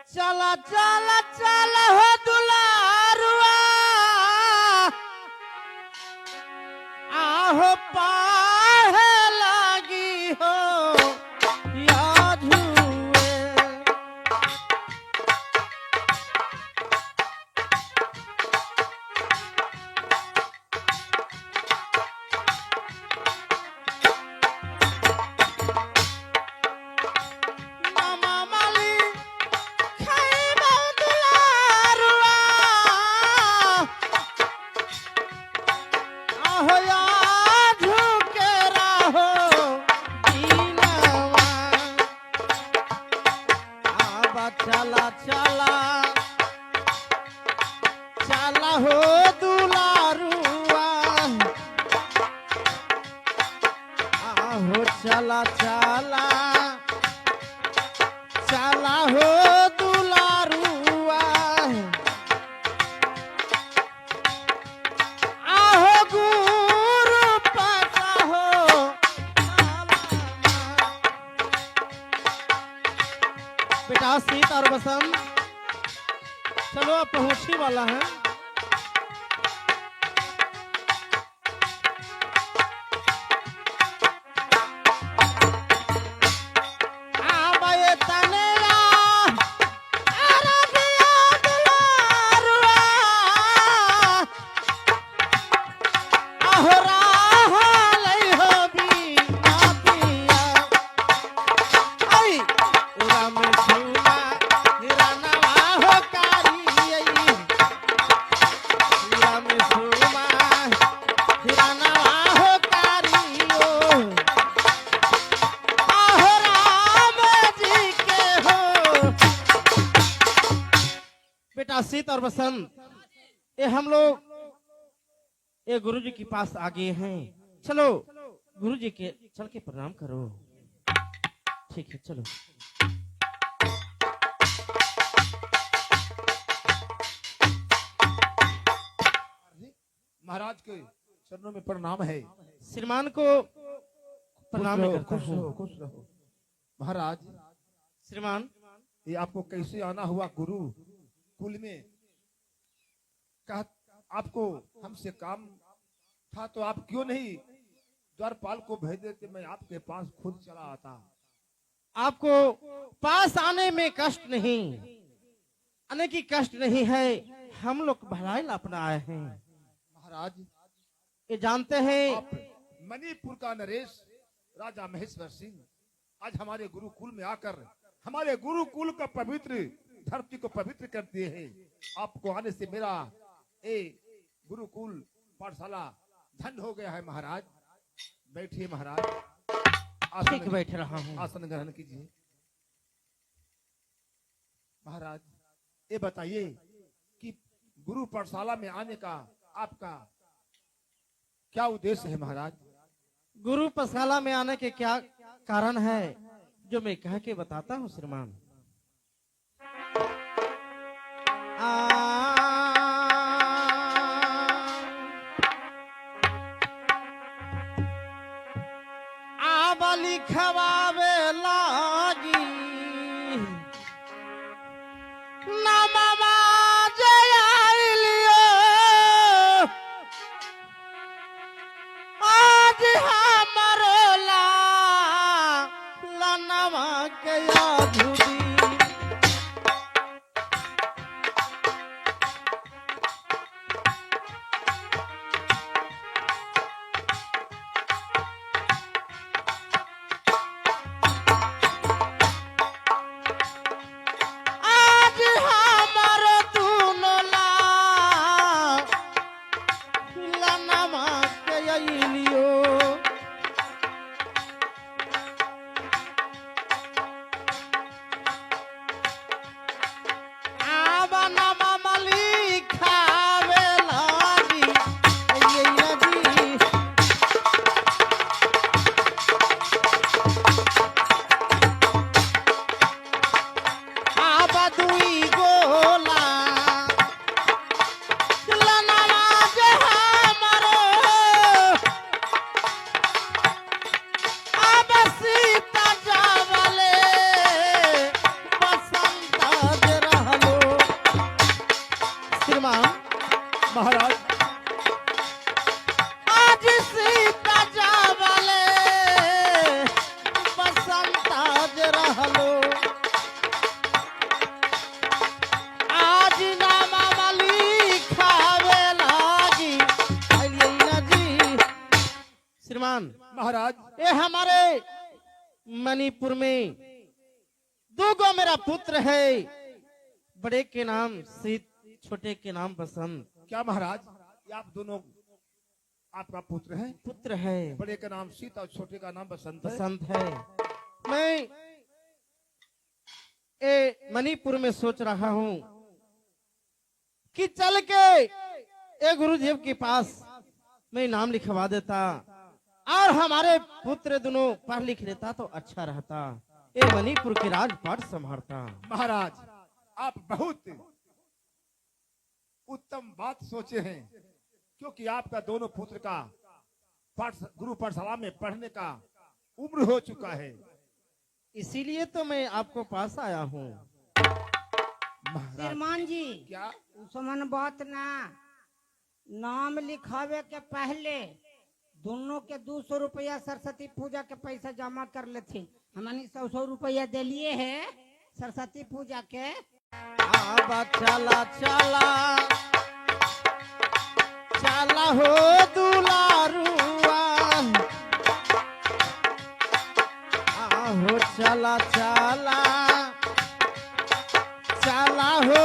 चला चला चला हो दुलारुआ, आहो पाहे लगी हो याद हुए। मामा माली खैबा दुलारुआ, आहो याद के रहो दीनवा। आबा चला चला चला हो दुलारुआ, आहो चला चाला चाला चाला हो दुलारुआ आहो गुरु पासा हो बेटा सीत और बसंत चलो अब पहुंची वाला है। आबे तनेरा अरबिया दुलारुआ अहोरा लई हो बीना पिया आई राम झूला हिरनवा हो कारी आई राम झूला हिरनवा हो कारी ओ आहो राम जी के हो। बेटा सीत और बसंत ये हम लोग ये गुरु जी के पास आ गए हैं। चलो गुरु जी के चल के प्रणाम करो। ठीक है चलो।
महाराज के चरणों में प्रणाम है।
श्रीमान को प्रणाम
खुश रहो,
करता
खुश
हूँ।
रहो, खुश रहो। महाराज
श्रीमान
ये आपको कैसे आना हुआ गुरु कुल में? कहा आपको हमसे काम था तो आप क्यों नहीं द्वारपाल को भेज देते, मैं आपके पास खुद चला आता।
आपको पास आने में कष्ट नहीं, आने की कष्ट नहीं है। हम लोग भलाई अपना आए हैं।
महाराज
ये जानते हैं
आप मणिपुर का नरेश राजा महेश्वर सिंह आज हमारे गुरुकुल में आकर हमारे गुरुकुल का पवित्र धरती को पवित्र कर दिए हैं। आपको आने से मेरा ए गुरुकुल पाठशाला धन हो गया है। महाराज बैठिए महाराज,
ठीक बैठ रहा हूँ।
आसन ग्रहण कीजिए। महाराज ये बताइए कि गुरु पाठशाला में आने का आपका क्या उद्देश्य है? महाराज
गुरु पाठशाला में आने के क्या कारण है जो मैं कह के बताता हूँ श्रीमान। आबली खवावे लागी नममा जय आइलियो आज हमरो लनवा के अधूरी आज हमरो दुनो लनवा के अइलियो
महाराज
आज सीता जावले बसंत आज रहलो आज नामा मली खावे लागी आइलिए ना जी। श्रीमान
महाराज
ये हमारे मणिपुर में दो गो मेरा पुत्र है। बड़े के नाम सीत, छोटे के नाम बसंत।
क्या महाराज ये आप दोनों आपका पुत्र है?
पुत्र है,
बड़े का नाम सीता और छोटे का नाम बसंत है।
बसंत है। मैं ए मणिपुर में सोच रहा हूँ कि चल के ए गुरुदेव के पास मैं नाम लिखवा देता। और हमारे पुत्र दोनों पढ़ लिख लेता तो अच्छा रहता, ये मणिपुर के राजपाट संभालता।
महाराज, आप बहुत उत्तम बात सोचे हैं, क्योंकि आपका दोनों पुत्र का गुरु पाठशाला में पढ़ने का उम्र हो चुका है।
इसीलिए तो मैं आपको पास आया हूँ।
महाराज,
श्रीमान जी,
क्या
उसमन बात ना, नाम लिखावे के पहले दोनों के 200 रुपया सरस्वती पूजा के पैसा जमा कर लेते। हमने 100 रुपया दिलिए है सरस्वती पूजा के।
आबा चला चला चला हो दुलारुआ, आहो चला चला चला हो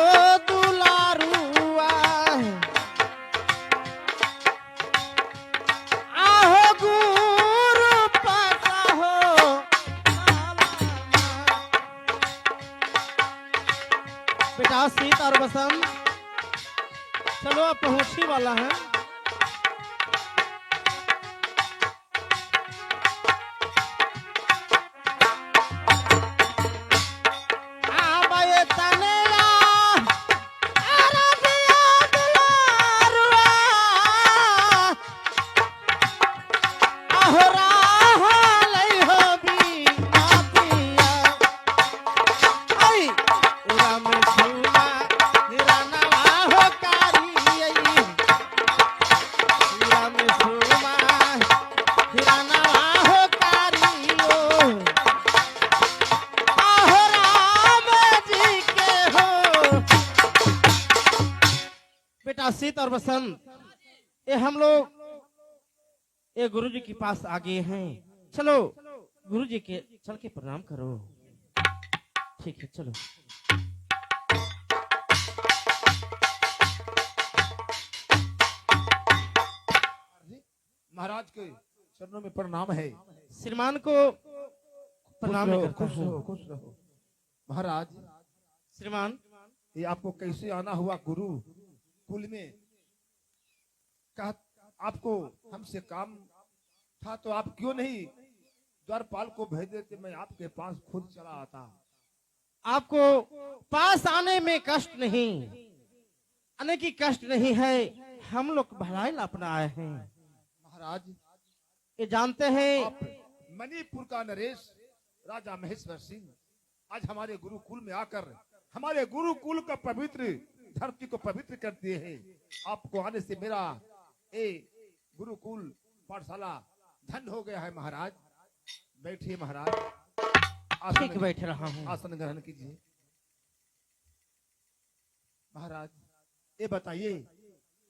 दुलारुआ, आहो गुरु पासा हो। बेटा शीत और बसंत, चलो अब पहुंचने वाला है। आबाए तनेरा, आराधिया दुलारुआ, आहोरा हालै हो बीमातिया, आई राम झूला हिरनवा हो कारी, राम झूला हिरनवा हो कारी, आहो राम जी के हो। बेटा शीत और बसंत, ये हम लोग ये गुरु जी के पास आ गए हैं, चलो गुरु जी के चल के प्रणाम करो। ठीक है चलो।
महाराज के चरणों में प्रणाम है।
श्रीमान को प्रणाम
खुश रहो,
करता
खुश
हूँ।
रहो, खुश रहो। महाराज,
श्रीमान
ये आपको कैसे आना हुआ गुरु कुल में? कहा आपको हमसे काम था तो आप क्यों नहीं द्वारपाल को भेज देते, मैं आपके पास खुद चला आता।
आपको पास आने में कष्ट नहीं, आने की कष्ट नहीं है, हम लोग भलाई अपना आए हैं।
महाराज,
ये जानते हैं
आप मणिपुर का नरेश राजा महेश्वर सिंह आज हमारे गुरुकुल में आकर हमारे गुरुकुल का पवित्र धरती को पवित्र कर दिए हैं। आपको आने से मेरा ए गुरुकुल पाठशाला धन्य हो गया है। महाराज बैठिए। महाराज
ठीक बैठ रहा हूँ।
आसन ग्रहण कीजिए। महाराज, ये बताइए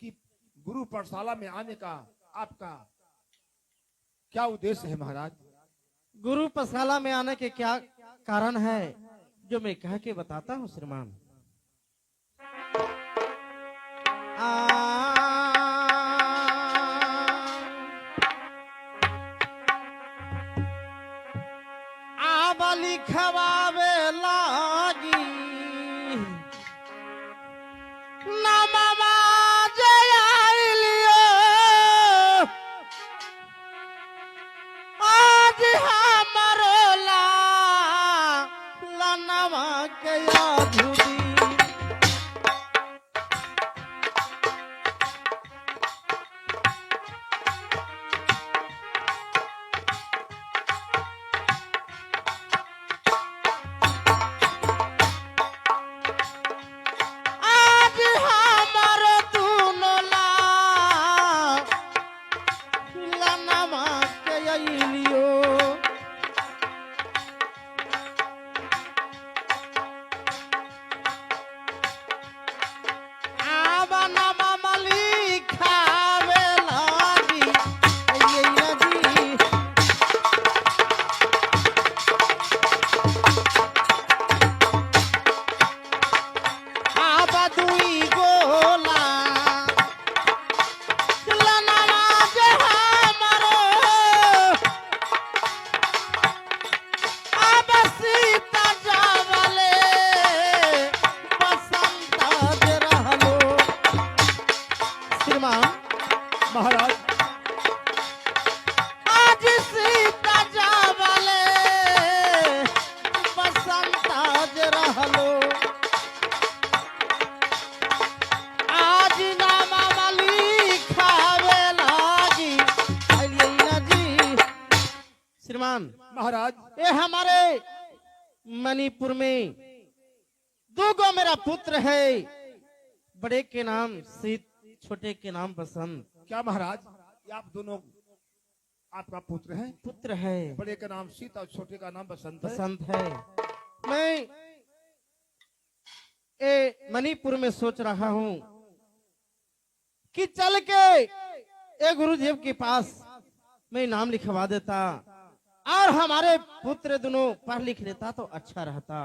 कि गुरु पाठशाला में आने का आपका क्या उद्देश्य है? महाराज,
गुरु पाठशाला में आने के क्या कारण है जो मैं कह के बताता हूँ श्रीमान। आबा लिखवावे लागी नममा जय आइलियो, आज हमरो लनवा के अधूरी। आज हमरो दुनो लनवा के अइलियो, हमारे मणिपुर में दो गो मेरा पुत्र है, बड़े के नाम सीत, छोटे के नाम बसंत।
क्या महाराज, ये आप दोनों आपका पुत्र है?
पुत्र है,
बड़े का नाम सीत और छोटे का नाम बसंत है।
बसंत है। मैं ए मणिपुर में सोच रहा हूँ कि चल के ए गुरुदेव के पास मैं नाम लिखवा देता और हमारे पुत्र दोनों पढ़ लिख लेता तो अच्छा रहता,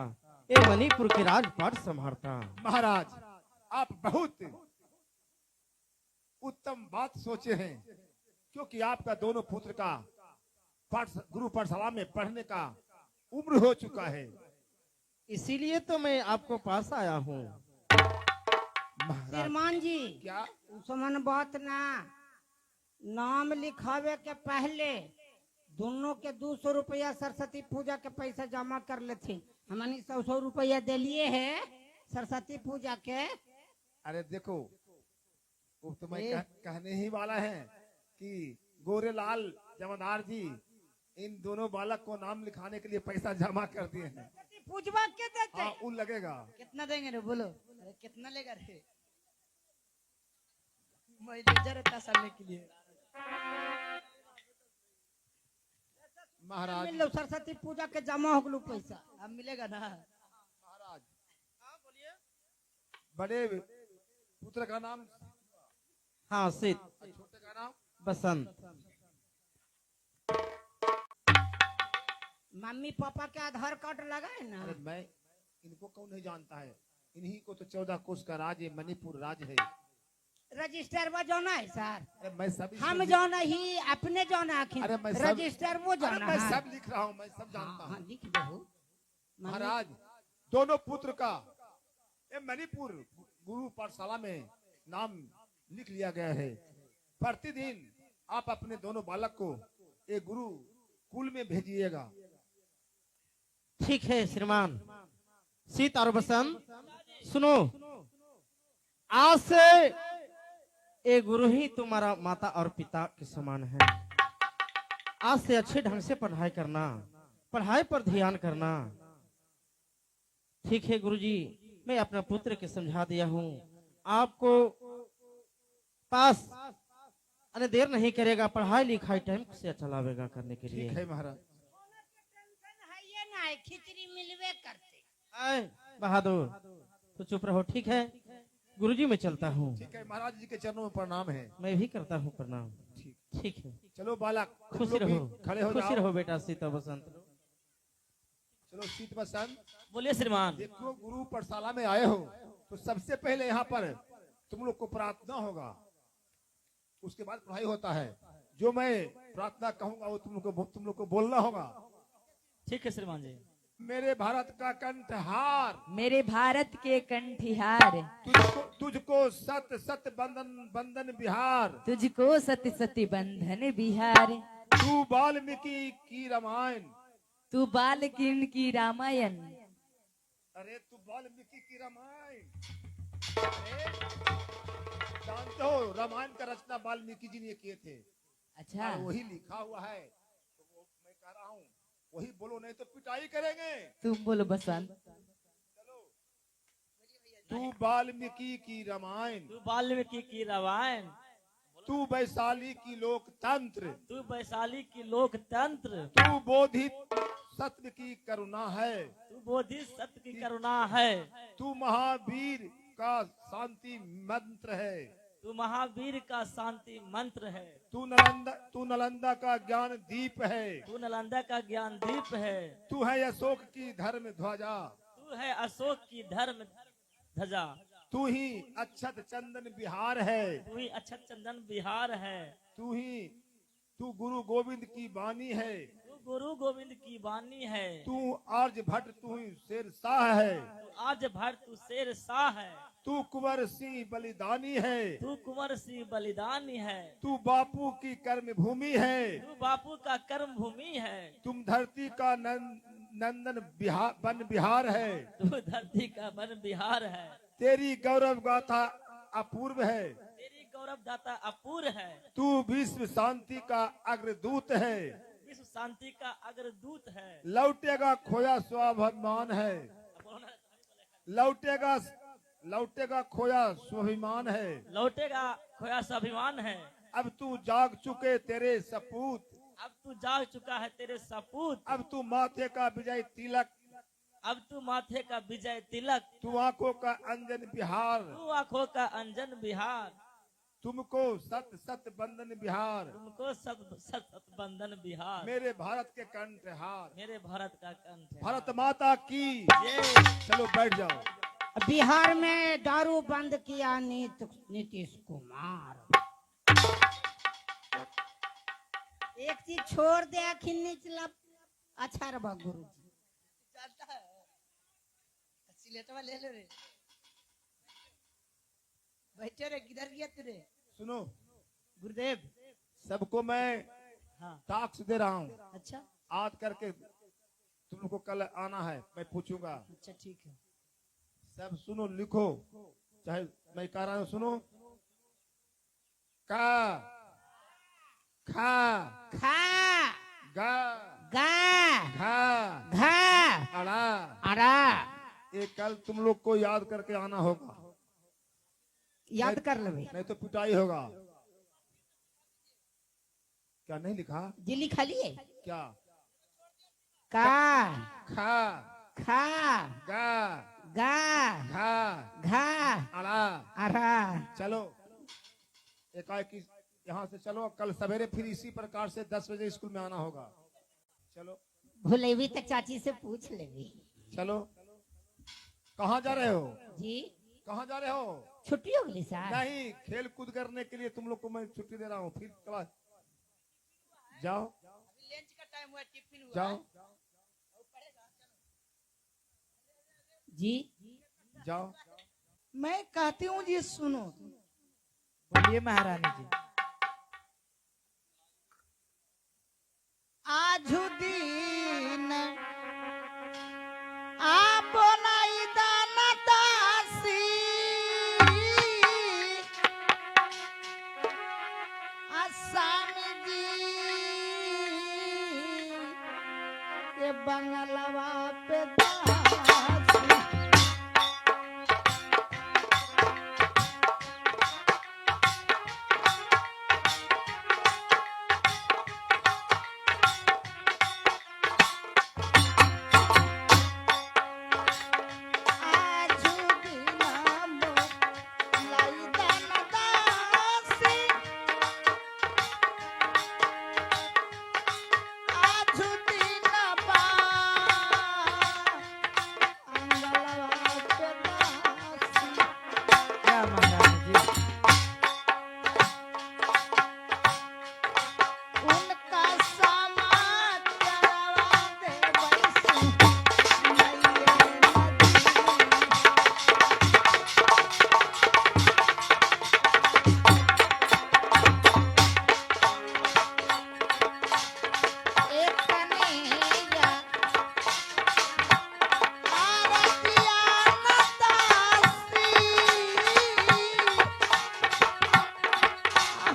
ये मणिपुर के राजपाट संभालता।
महाराज, आप बहुत उत्तम बात सोचे हैं, क्योंकि आपका दोनों पुत्र का गुरु पाठशाला में पढ़ने का उम्र हो चुका है।
इसीलिए तो मैं आपको पास आया हूँ।
महाराज,
श्रीमान जी,
क्या
उसमन बात ना, नाम लिखावे के पहले दोनों के 200 रुपया सरस्वती पूजा के पैसा जमा कर लेते। हमने 100 रुपया दिलिए है सरस्वती पूजा के।
अरे देखो, वो तो मैं कहने ही वाला है कि गोरेलाल जमादार जी इन दोनों बालक को नाम लिखाने के लिए पैसा जमा कर दिए हैं।
पूजवा के देते।
हाँ, उन लगेगा।
कितना देंगे रे बोलो? अरे कितना लेगा रे? मैनेजर इतना सालने के लिए।
महाराज,
मिल लो सरस्वती पूजा के जमा हो गलो पैसा।
अब मिलेगा ना?
महाराज, बड़े पुत्र का नाम
हाँ सीत,
छोटे का नाम
बसंत।
मम्मी पापा के आधार कार्ड लगा है ना?
अरे मैं इनको कौन नहीं जानता है, इन्हीं को तो 14 कोस का राज है, मणिपुर राज है।
रजिस्टर वो जाना है सर।
अरे मैं सब
हम जाना ही अपने जाना आखिर।
अरे मैं सब-
रजिस्टर वो जाना
मैं
है।
सब लिख रहा हूँ, मैं सब जानता
हाँ,
हूँ।
लिख दो।
महाराज, दोनों पुत्र का ये मणिपुर गुरु पाठशाला में नाम लिख लिया गया है। प्रतिदिन आप अपने दोनों बालक को एक गुरु कुल में भेजिएगा।
ठीक है श्रीमान सीत और बसंत, सुनो, आज से ये गुरु ही तुम्हारा माता और पिता के समान है। आज से अच्छे ढंग से पढ़ाई करना, पढ़ाई पर ध्यान करना। ठीक है गुरुजी, मैं अपना पुत्र के समझा दिया हूँ। आपको पास अरे देर नहीं करेगा, पढ़ाई लिखाई टाइम से चलावेगा करने के लिए।
ठीक है महाराज।
ये ना है, खिचड़ी मिलवे करते।
आए बहादुर, तो चुप रहो। ठीक है गुरुजी, मैं चलता हूँ।
ठीक है, महाराज जी के चरणों में प्रणाम है।
मैं भी करता हूँ प्रणाम। ठीक है,
चलो बालक, तुम
खुशी
लोग भी
रहो,
खड़े हो
खुशी
जाओ।
रहो बेटा सीता बसंत।
चलो सीत बसंत,
बोलिए श्रीमान।
देखो गुरु पाठशाला में आए हो तो सबसे पहले यहाँ पर तुम लोग को प्रार्थना होगा, उसके बाद पढ़ाई होता है। जो मैं प्रार्थना कहूंगा वो तुम लोग को बोलना होगा।
ठीक है श्रीमान जी।
मेरे भारत का कंठहार,
मेरे भारत के कंठिहार,
तुझको सत सत बंधन बंधन बिहार।
तुझको सती सती बंधन बिहार।
तू वाल्मीकि की रामायण,
तू बालकिन की रामायण।
अरे तू वाल्मीकि की रामायण, अरे जानते हो रामायण का रचना वाल्मीकि जी ने किए थे।
अच्छा,
और वही लिखा हुआ है, तो मैं कह रहा हूँ वही बोलो, नहीं तो पिटाई करेंगे।
तुम बोलो बसंत।
तू वाल्मीकि की रामायण,
तू वाल्मीकि की रामायण,
तू वैशाली की लोकतंत्र,
तू वैशाली की लोकतंत्र,
तू बोधि सत्य की करुणा है,
तू बोधि सत्य की करुणा है,
तू महावीर का शांति मंत्र है,
तू महावीर का शांति मंत्र है,
तू नालंदा का ज्ञान दीप है,
तू नालंदा का ज्ञान दीप है,
तू है अशोक की धर्म ध्वजा,
तू है अशोक की धर्म ध्वजा,
तू ही अक्षत चंदन बिहार है,
तू ही अक्षत चंदन बिहार है,
तू गुरु गोविंद की बानी है,
तू गुरु गोविंद की वाणी है,
तू आर्यभट्ट, तू ही शेर शाह है,
तू आज भर तू शेर शाह है,
तू कुंवर सिंह बलिदानी है,
तू कुंवर सिंह बलिदानी है,
तू बापू की कर्म भूमि है,
तू बापू का कर्म भूमि है,
तुम धरती का नंदन वन बिहार है,
तू धरती का वन बिहार है,
तेरी गौरव गाथा अपूर्व है,
तेरी गौरव दाता अपूर्व है,
तू विश्व शांति का अग्रदूत है,
विश्व शांति का अग्रदूत है।
लौटेगा खोया स्वाभिमान है, लौटेगा लौटेगा खोया स्वाभिमान है।
लौटेगा खोया स्वाभिमान है।
अब तू जाग चुके तेरे सपूत,
अब तू जाग चुका है तेरे सपूत।
अब तू माथे का विजय तिलक,
अब तू माथे का विजय तिलक।
तू आंखों का अंजन बिहार,
तू आंखों का अंजन बिहार।
तुमको सत सत बंधन बिहार,
तुमको सत सत बंधन बिहार।
मेरे भारत के कंठहार,
मेरे भारत का कंठ है।
भारत माता की
ये
चलो बैठ जाओ।
बिहार में दारू बंद किया नीतीश कुमार। एक चीज छोड़ दे आखिर निचला। अच्छा रहा गुरु जी।
सिलेटवा ले लो रे। बैठे रे, किधर गया तू रे?
सुनो
गुरुदेव।
सबको मैं
हाँ।
टास्क दे रहा हूँ,
अच्छा
आज करके तुम लोग को कल आना है, मैं पूछूंगा।
अच्छा ठीक है।
सब सुनो, लिखो, चाहे मैं कह रहा हूँ सुनो। का, खा,
खा
गा,
गा
घा,
घा
अड़ा।
अड़ा।
ये कल तुम लोग को याद करके आना होगा,
याद कर ले।
नहीं तो पिटाई होगा। क्या नहीं लिखा?
जी लिखा लिए।
क्या?
का
खा,
खा
गा,
गा
घा,
घा
अड़ा।
अड़ा।
चलो एकाएक यहाँ से चलो, कल सवेरे फिर इसी प्रकार से 10 बजे स्कूल में आना होगा। चलो
भूलेवी तो चाची से पूछ लेवी।
चलो। कहाँ जा रहे हो?
जी
कहाँ जा रहे हो?
छुट्टी हो गई सर।
नहीं, खेल कूद करने के लिए तुम लोग को मैं छुट्टी दे रहा हूँ। फिर क्लास जाओ,
लंच का टाइम हुआ, टिफिन हुआ।
जाओ,
जी
जाओ।
मैं कहती हूँ जी सुनो।
बोलिए महारानी जी।
आजू दिन आ बोलाई दाना दासी, आसामी जी के बंगलवा पे दासी।
क्या महारानी जी?
उनका समाचार दे बैसू नैये नदी। एक कन्हैया आरतिया नदासी,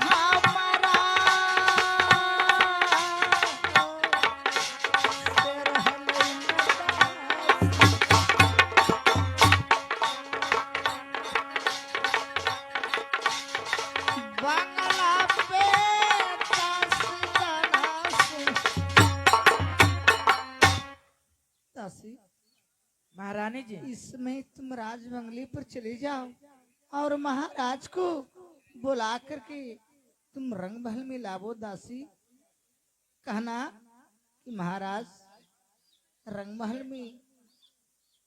हमारा सिर हलई नदासी। बंगला पे दासी।
महारानी जी।
इसमें तुम राज बंगले पर चले जाओ और महाराज को बुला करके तुम रंग महल में लावो दासी। कहना कि महाराज रंग महल में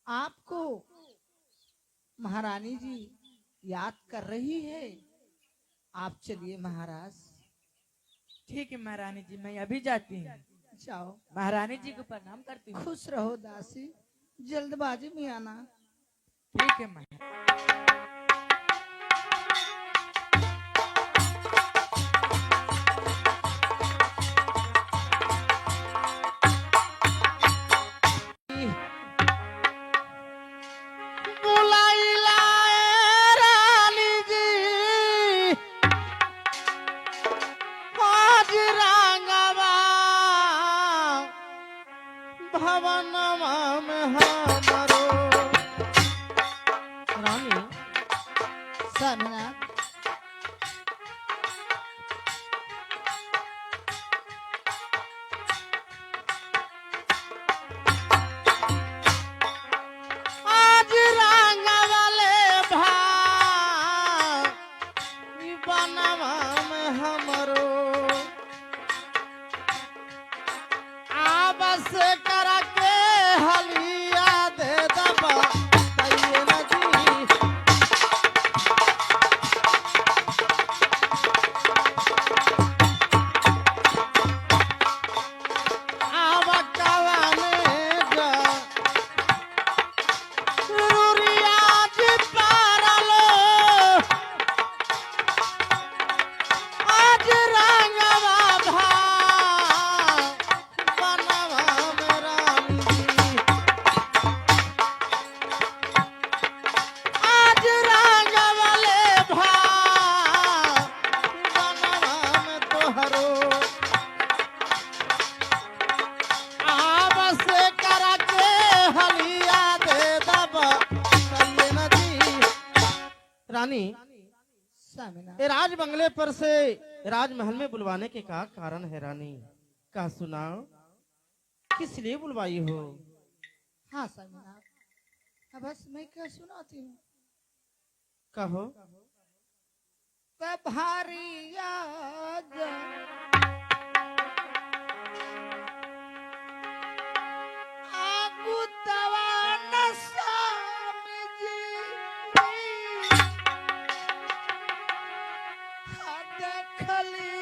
आपको महारानी जी याद कर रही है, आप चलिए महाराज।
ठीक है महारानी जी, मैं अभी जाती हूँ।
जाओ,
महारानी जी को प्रणाम करती हूँ।
खुश रहो दासी, जल्दबाजी में आना।
ठीक है महारानी।
बुलाई लाए रानी जी, आज रंगवा
बनवा में हमारो। रानी
स्वामीनाथ
आज रंग वाले भाई बनवा में हमरो। बस कर के हलिया दे दबा तैये नदी। आब कवाने जा रुरिया जी पारलो। आज रंगवा भाई बनवा में रानी जी। आज रंगवले भाई बनवा में तोहरो। बस कर के हलिया दे दबा तैये नदी। रानी
स्वामीनाथ
ये राज बंगले पर से राजमहल में बुलवाने के का कारण है रानी? का सुनाओ, किस लिए बुलवाई हो?
हाँ स्वामीनाथ अब बस मैं क्या सुनाती हूँ।
कहो।
तब भारी याद आगु तवा न स्वामी जी हाँ देखली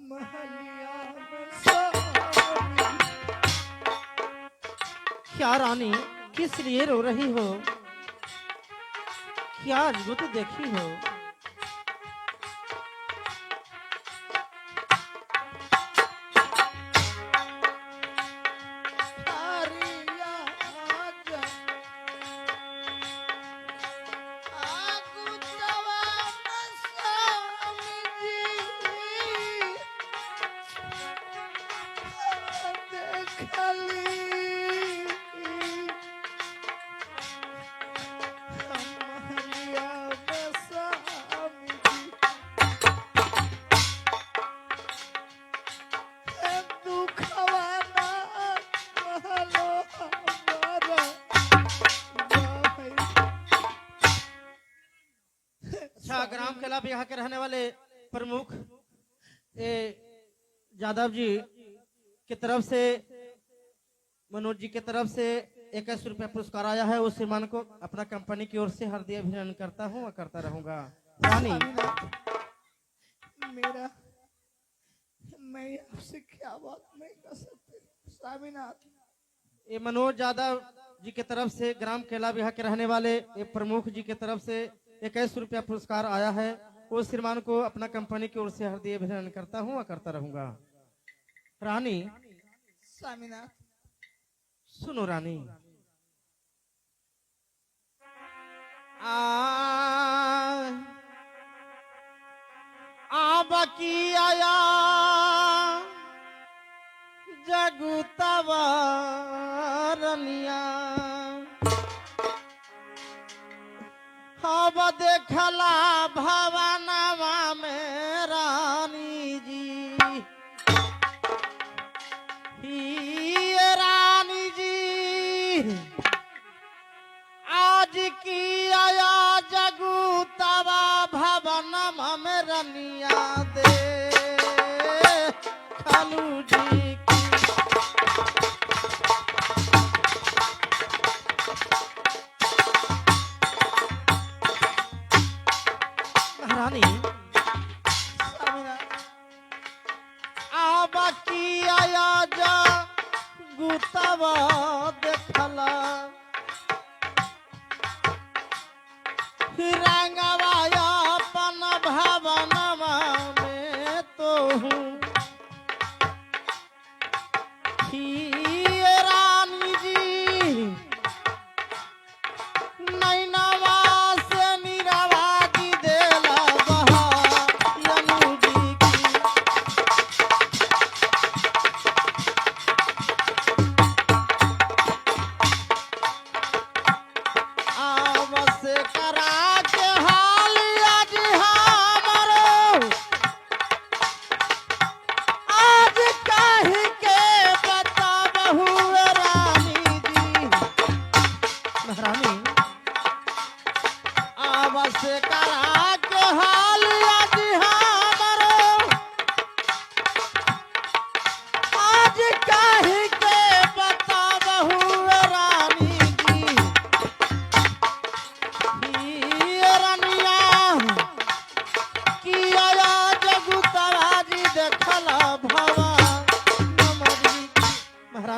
महलिया में स्वामी।
क्या रानी, किस लिए रो रही हो? क्या अद्भुत देखी हो?
भारी याद आगु तवा न स्वामी जी देखली महलिया में स्वामी जी। दुखवा ना कहलो हमारा भाई।
अच्छा, ग्राम केला बिहार के रहने वाले प्रमुख यादव जी की तरफ से, मनोज जी की तरफ से 21 रुपया पुरस्कार आया है। उस श्रीमान को अपना कंपनी की ओर से हार्दिक अभिनंदन करता हूँ और करता रहूंगा। रानी
मेरा मैं आपसे क्या बात नहीं कर सकती स्वामीनाथ।
ये मनोज यादव जी की तरफ से ग्राम केला बिहार के रहने वाले ये प्रमुख जी की तरफ से 21 रुपया पुरस्कार आया है। उस श्रीमान को अपना कंपनी की ओर से हार्दिक अभिनंदन करता हूँ और करता रहूंगा। रानी
स्वामीनाथ
सुनो रानी, बाकी आया जगुतवा रनिया। अब देखला भवनवा में रानी जी। ही रानी जी आज की आया जगुतवा भवनवा में रनिया दे खालू जी की। रानी बाकी आया जा गुतवा देखला रंगवाया अपन भवनवा में तो हूँ। रानी जी नैनवा से निरवा दी देला बहा यमू जी की।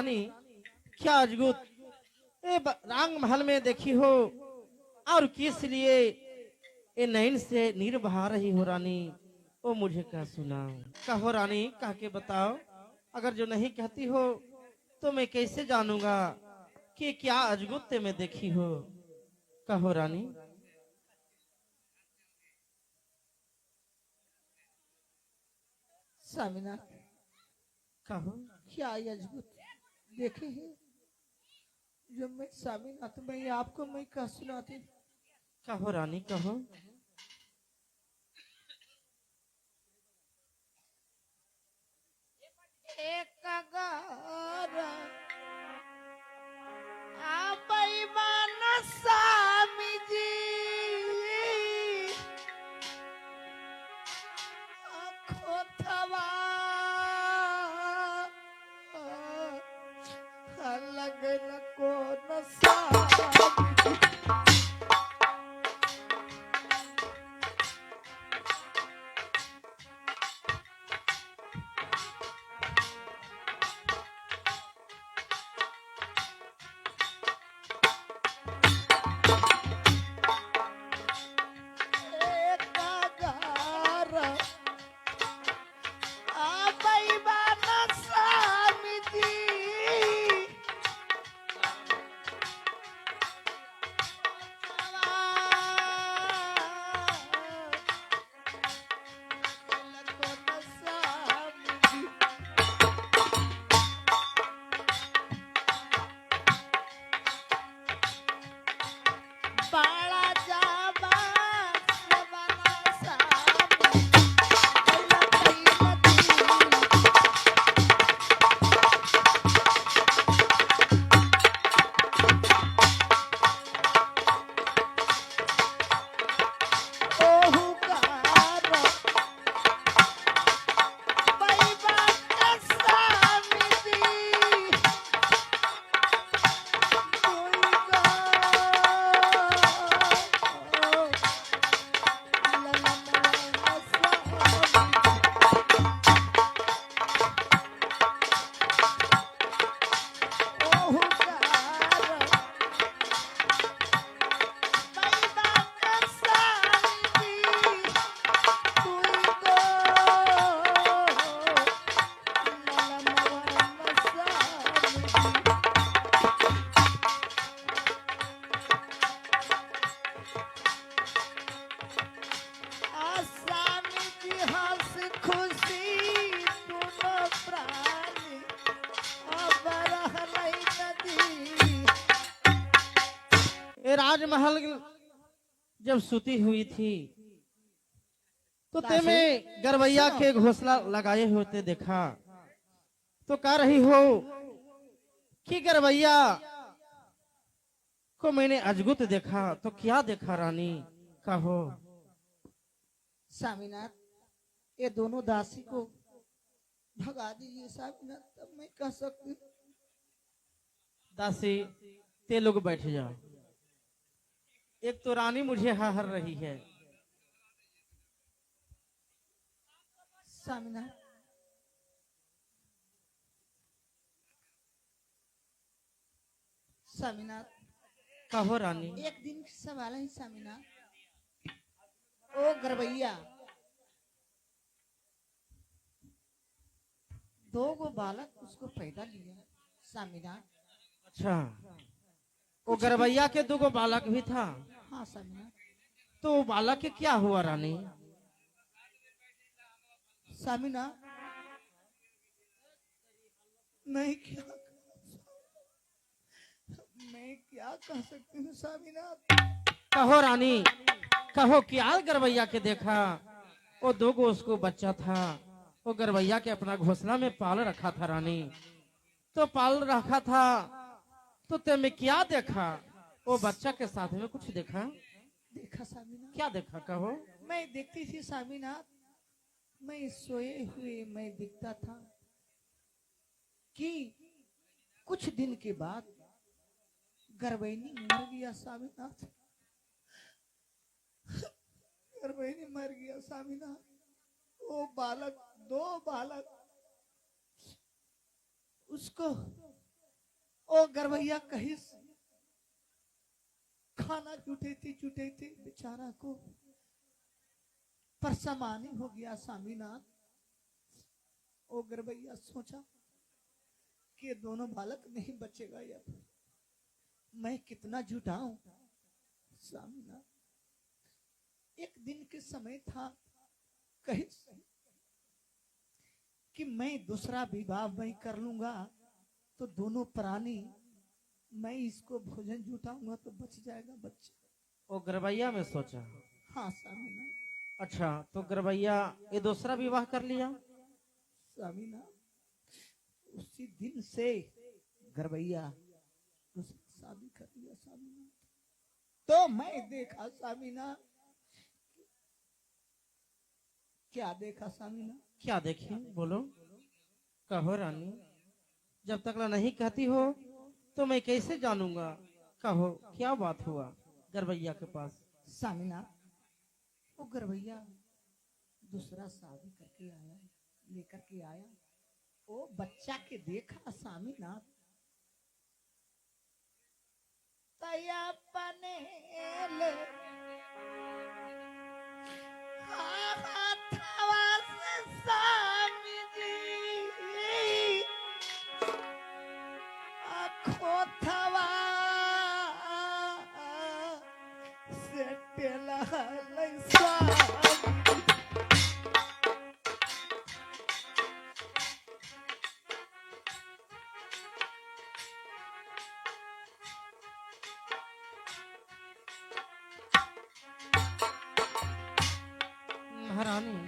रानी क्या अजगुत रांग महल में देखी हो और किस लिए ये नैन से नीर बहा रही हो रानी, वो मुझे क्या सुनाओ। कहो रानी, कह के बताओ। अगर जो नहीं कहती हो तो मैं कैसे जानूंगा कि क्या अजगुत में देखी हो। कहो रानी।
स्वामीनाथ,
कहो।
क्या ये अद्भुत देखे हैं जो मैं स्वामीनाथ, मैं आपको मैं कह सुनाती।
कहो रानी, कहो।
एक अगारा बेईमान स्वामी जी आँखों थवा लगन को नशा।
ये राजमहल जब सुती हुई थी तो ते में गरवैया के घोंसला लगाए होते देखा तो कह रही हो कि गरवैया को मैंने अजगुत देखा। तो क्या देखा रानी, कहो।
स्वामीनाथ, ये दोनों दासी को भगा दीजिए स्वामीनाथ, तब मैं कह सकती हूँ।
दासी, ते लोग बैठ जाओ। एक तो रानी मुझे हाहर रही है।
स्वामीनाथ, स्वामीनाथ,
कहो रानी।
एक दिन की सवाल है स्वामीनाथ। ओ गरबैया, दो गो बालक उसको पैदा लिया स्वामीनाथ।
अच्छा, वो गरबैया के दो बालक भी था।
हाँ स्वामीनाथ।
तो वो बालक के क्या हुआ रानी।
स्वामीनाथ, मैं क्या कह सकती हूँ स्वामीनाथ।
कहो रानी, कहो क्या गरबैया के देखा। वो दो गो उसको बच्चा था, वो गरबैया के अपना घोंसला में पाल रखा था रानी। तो पाल रखा था तो तुमने क्या देखा। वो बच्चा के साथ में कुछ देखा।
देखा स्वामीनाथ।
क्या देखा, कहो।
मैं देखती थी स्वामीनाथ, मैं सोए हुए मैं दिखता था कि कुछ दिन के बाद गरबैनी मर गया स्वामीनाथ। गरबैनी मर गया स्वामीनाथ। वो बालक, दो बालक उसको ओ गरवैया कहिस खाना जुटे थी बेचारा को परसमानी हो गया स्वामीनाथ। ओ गरवैया सोचा कि ये दोनों बालक नहीं बचेगा, अब मैं कितना जुटाऊं। स्वामीनाथ एक दिन के समय था, कही कि मैं दूसरा विवाह मैं कर लूंगा तो दोनों प्राणी मैं इसको भोजन जुटाऊंगा तो बच जाएगा बच्चा।
वो गरबैया में सोचा।
हाँ स्वामीनाथ।
अच्छा तो गरबैया ये दूसरा विवाह कर लिया।
स्वामीनाथ उसी दिन से गरबैया दूसरी शादी कर लिया स्वामीनाथ। तो मैं देखा स्वामीनाथ, क्या देखा स्वामीनाथ?
क्या देखी बोलो, कहो रानी। जब तक नहीं कहती हो तो मैं कैसे जानूंगा, कहो क्या बात हुआ गरबैया के पास।
स्वामीनाथ वो गरबैया दूसरा शादी करके आया, लेकर के आया, वो बच्चा के देखा स्वामीनाथ, तया पनेले हाथवा से स्वामी जी खोथवा से टेला स्वामी।
महारानी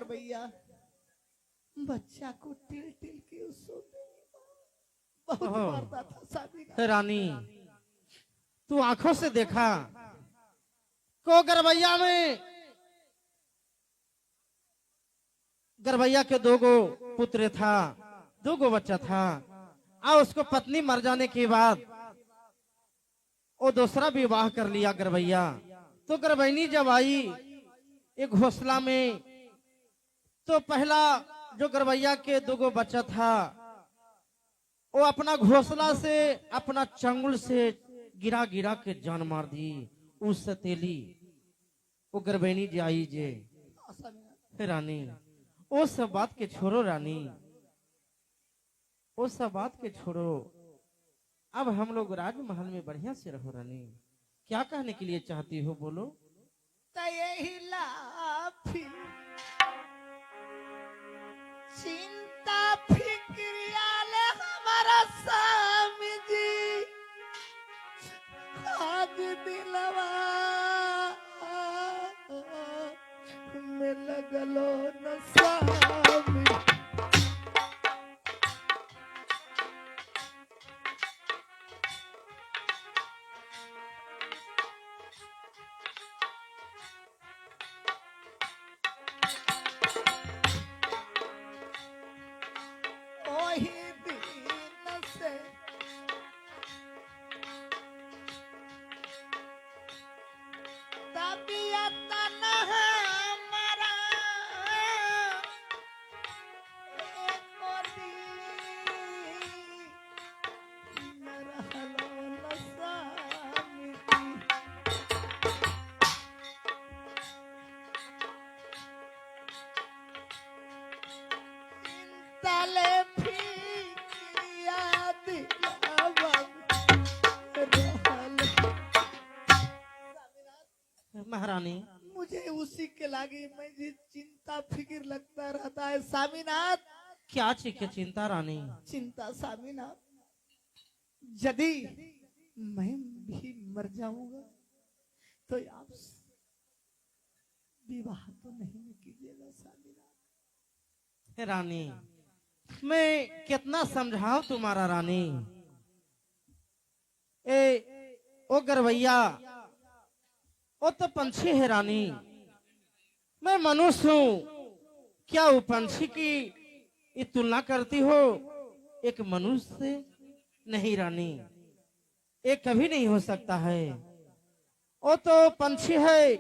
भैया बच्चा को टिल टिल के उसको बहुत मारता था स्वामीनाथ।
रानी तू आंखों से देखा को गरबैया में गरबैया के दो गो पुत्र था, दो गो बच्चा था, और उसको पत्नी मर जाने के बाद वो दूसरा विवाह कर लिया गरबैया। तो गरबैनी जब आई एक घोंसला में, तो पहला जो गरबैया के दो गो बच्चा था वो अपना घोंसला से अपना चंगुल से गिरा गिरा के जान मार दी। उस सतेली वो गरबैनी जी आई जे। रानी वो सब बात के छोड़ो रानी, वो सब बात के छोड़ो, अब हम लोग राजमहल में बढ़िया से रहो रानी। क्या कहने के लिए चाहती हो बोलो।
यही लाफी चिंता फिक्रियाले हमारा स्वामी जी आज दिलवा में लगलो न स्वामी।
महारानी
मुझे उसी के लागे मैं जी चिंता फिक्र लगता रहता है स्वामीनाथ।
क्या चीज की चिंता रानी।
चिंता स्वामीनाथ, यदि मैं भी मर जाऊंगा तो आप विवाह तो नहीं कीजिएगा सामीना?
रानी मैं कितना समझाऊं तुम्हारा रानी। ओ गरवैया वो तो पंछी है रानी, मैं मनुष्य हूँ। क्या वो पंछी की ये तुलना करती हो एक मनुष्य से? नहीं रानी, ये कभी नहीं हो सकता है। वो तो पंछी है,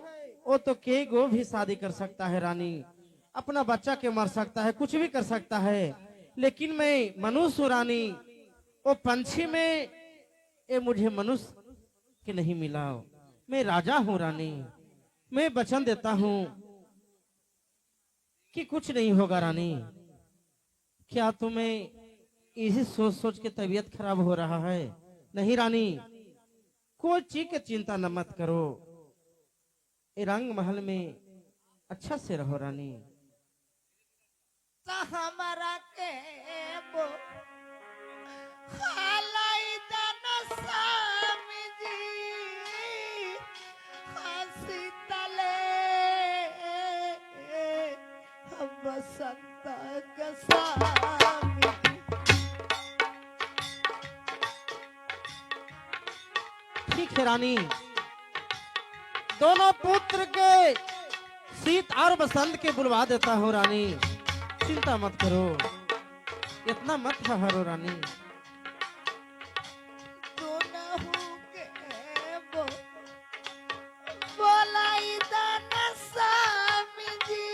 वो तो के गो भी शादी कर सकता है रानी, अपना बच्चा के मर सकता है, कुछ भी कर सकता है। लेकिन मैं मनुष्य हूँ रानी, वो पंछी में ये मुझे मनुष्य के नहीं मिला। मैं राजा हूँ रानी, मैं वचन देता हूँ कि कुछ नहीं होगा रानी। क्या तुम्हें इसी सोच सोच के तबीयत खराब हो रहा है? नहीं रानी, कोई चीज की चिंता न मत करो, ये रंग महल में अच्छा से रहो रानी।
हमारा के बो हालाई दन स्वामी जी हंसी तले बसंत गसामी।
ठीक है रानी, दोनों पुत्र के शीत और बसंत के बुलवा देता हूँ रानी, चिंता मत करो, इतना मत हरो रानी।
दोनों के बो बोलाई दन स्वामी जी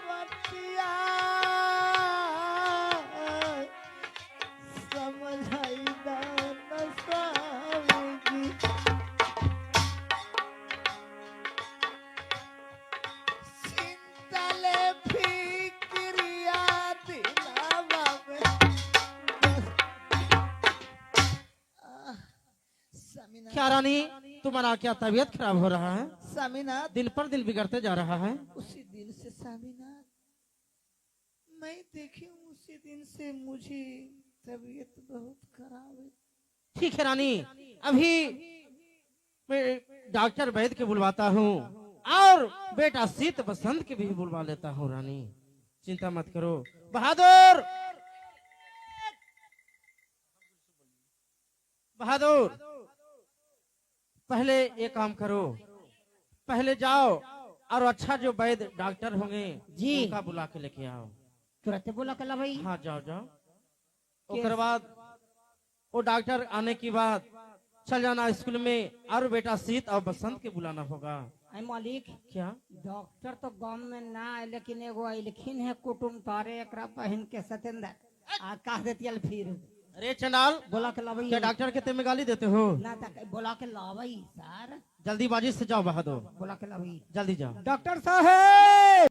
बतिया समझाई दन स्वामी जी। चिंतले फिक्रिया दिलावा में सामीना।
क्या रानी, तुम्हारा क्या तबीयत खराब हो रहा है?
सामीना
दिन पर दिन बिगड़ते जा रहा है।
उसी दिन से सामीना मैं देखी हूँ, उसी दिन से मुझे तबीयत बहुत खराब है।
ठीक है रानी, अभी मैं डॉक्टर वैद्य के बुलवाता हूँ और बेटा शीत बसंत के भी बुलवा लेता हूँ रानी, चिंता मत करो। बहादुर, बहादुर, पहले एक काम करो, पहले जाओ और अच्छा जो वैद्य डॉक्टर होंगे
जी।
उनका बुला के लेके आओ।
तुरंत बोला कला भाई।
हाँ जाओ जाओ, उसके बाद वो डॉक्टर आने के बाद चल जाना स्कूल में और बेटा शीत और बसंत के बुलाना होगा।
आई मालिक,
क्या?
डॉक्टर तो गांव में ना आए, लेकिन एगो अलिखिन है कुटुम तारे एकरा पहन के सतेंद्र आ कह देती फिर
अरे चंडाल,
बोला के लावई
क्या डॉक्टर के तेरे गाली देते हो?
ना तक बोला के लावई सर,
जल्दीबाजी से जाओ बहादुर,
बोला के लावई
जल्दी जाओ।
डॉक्टर साहब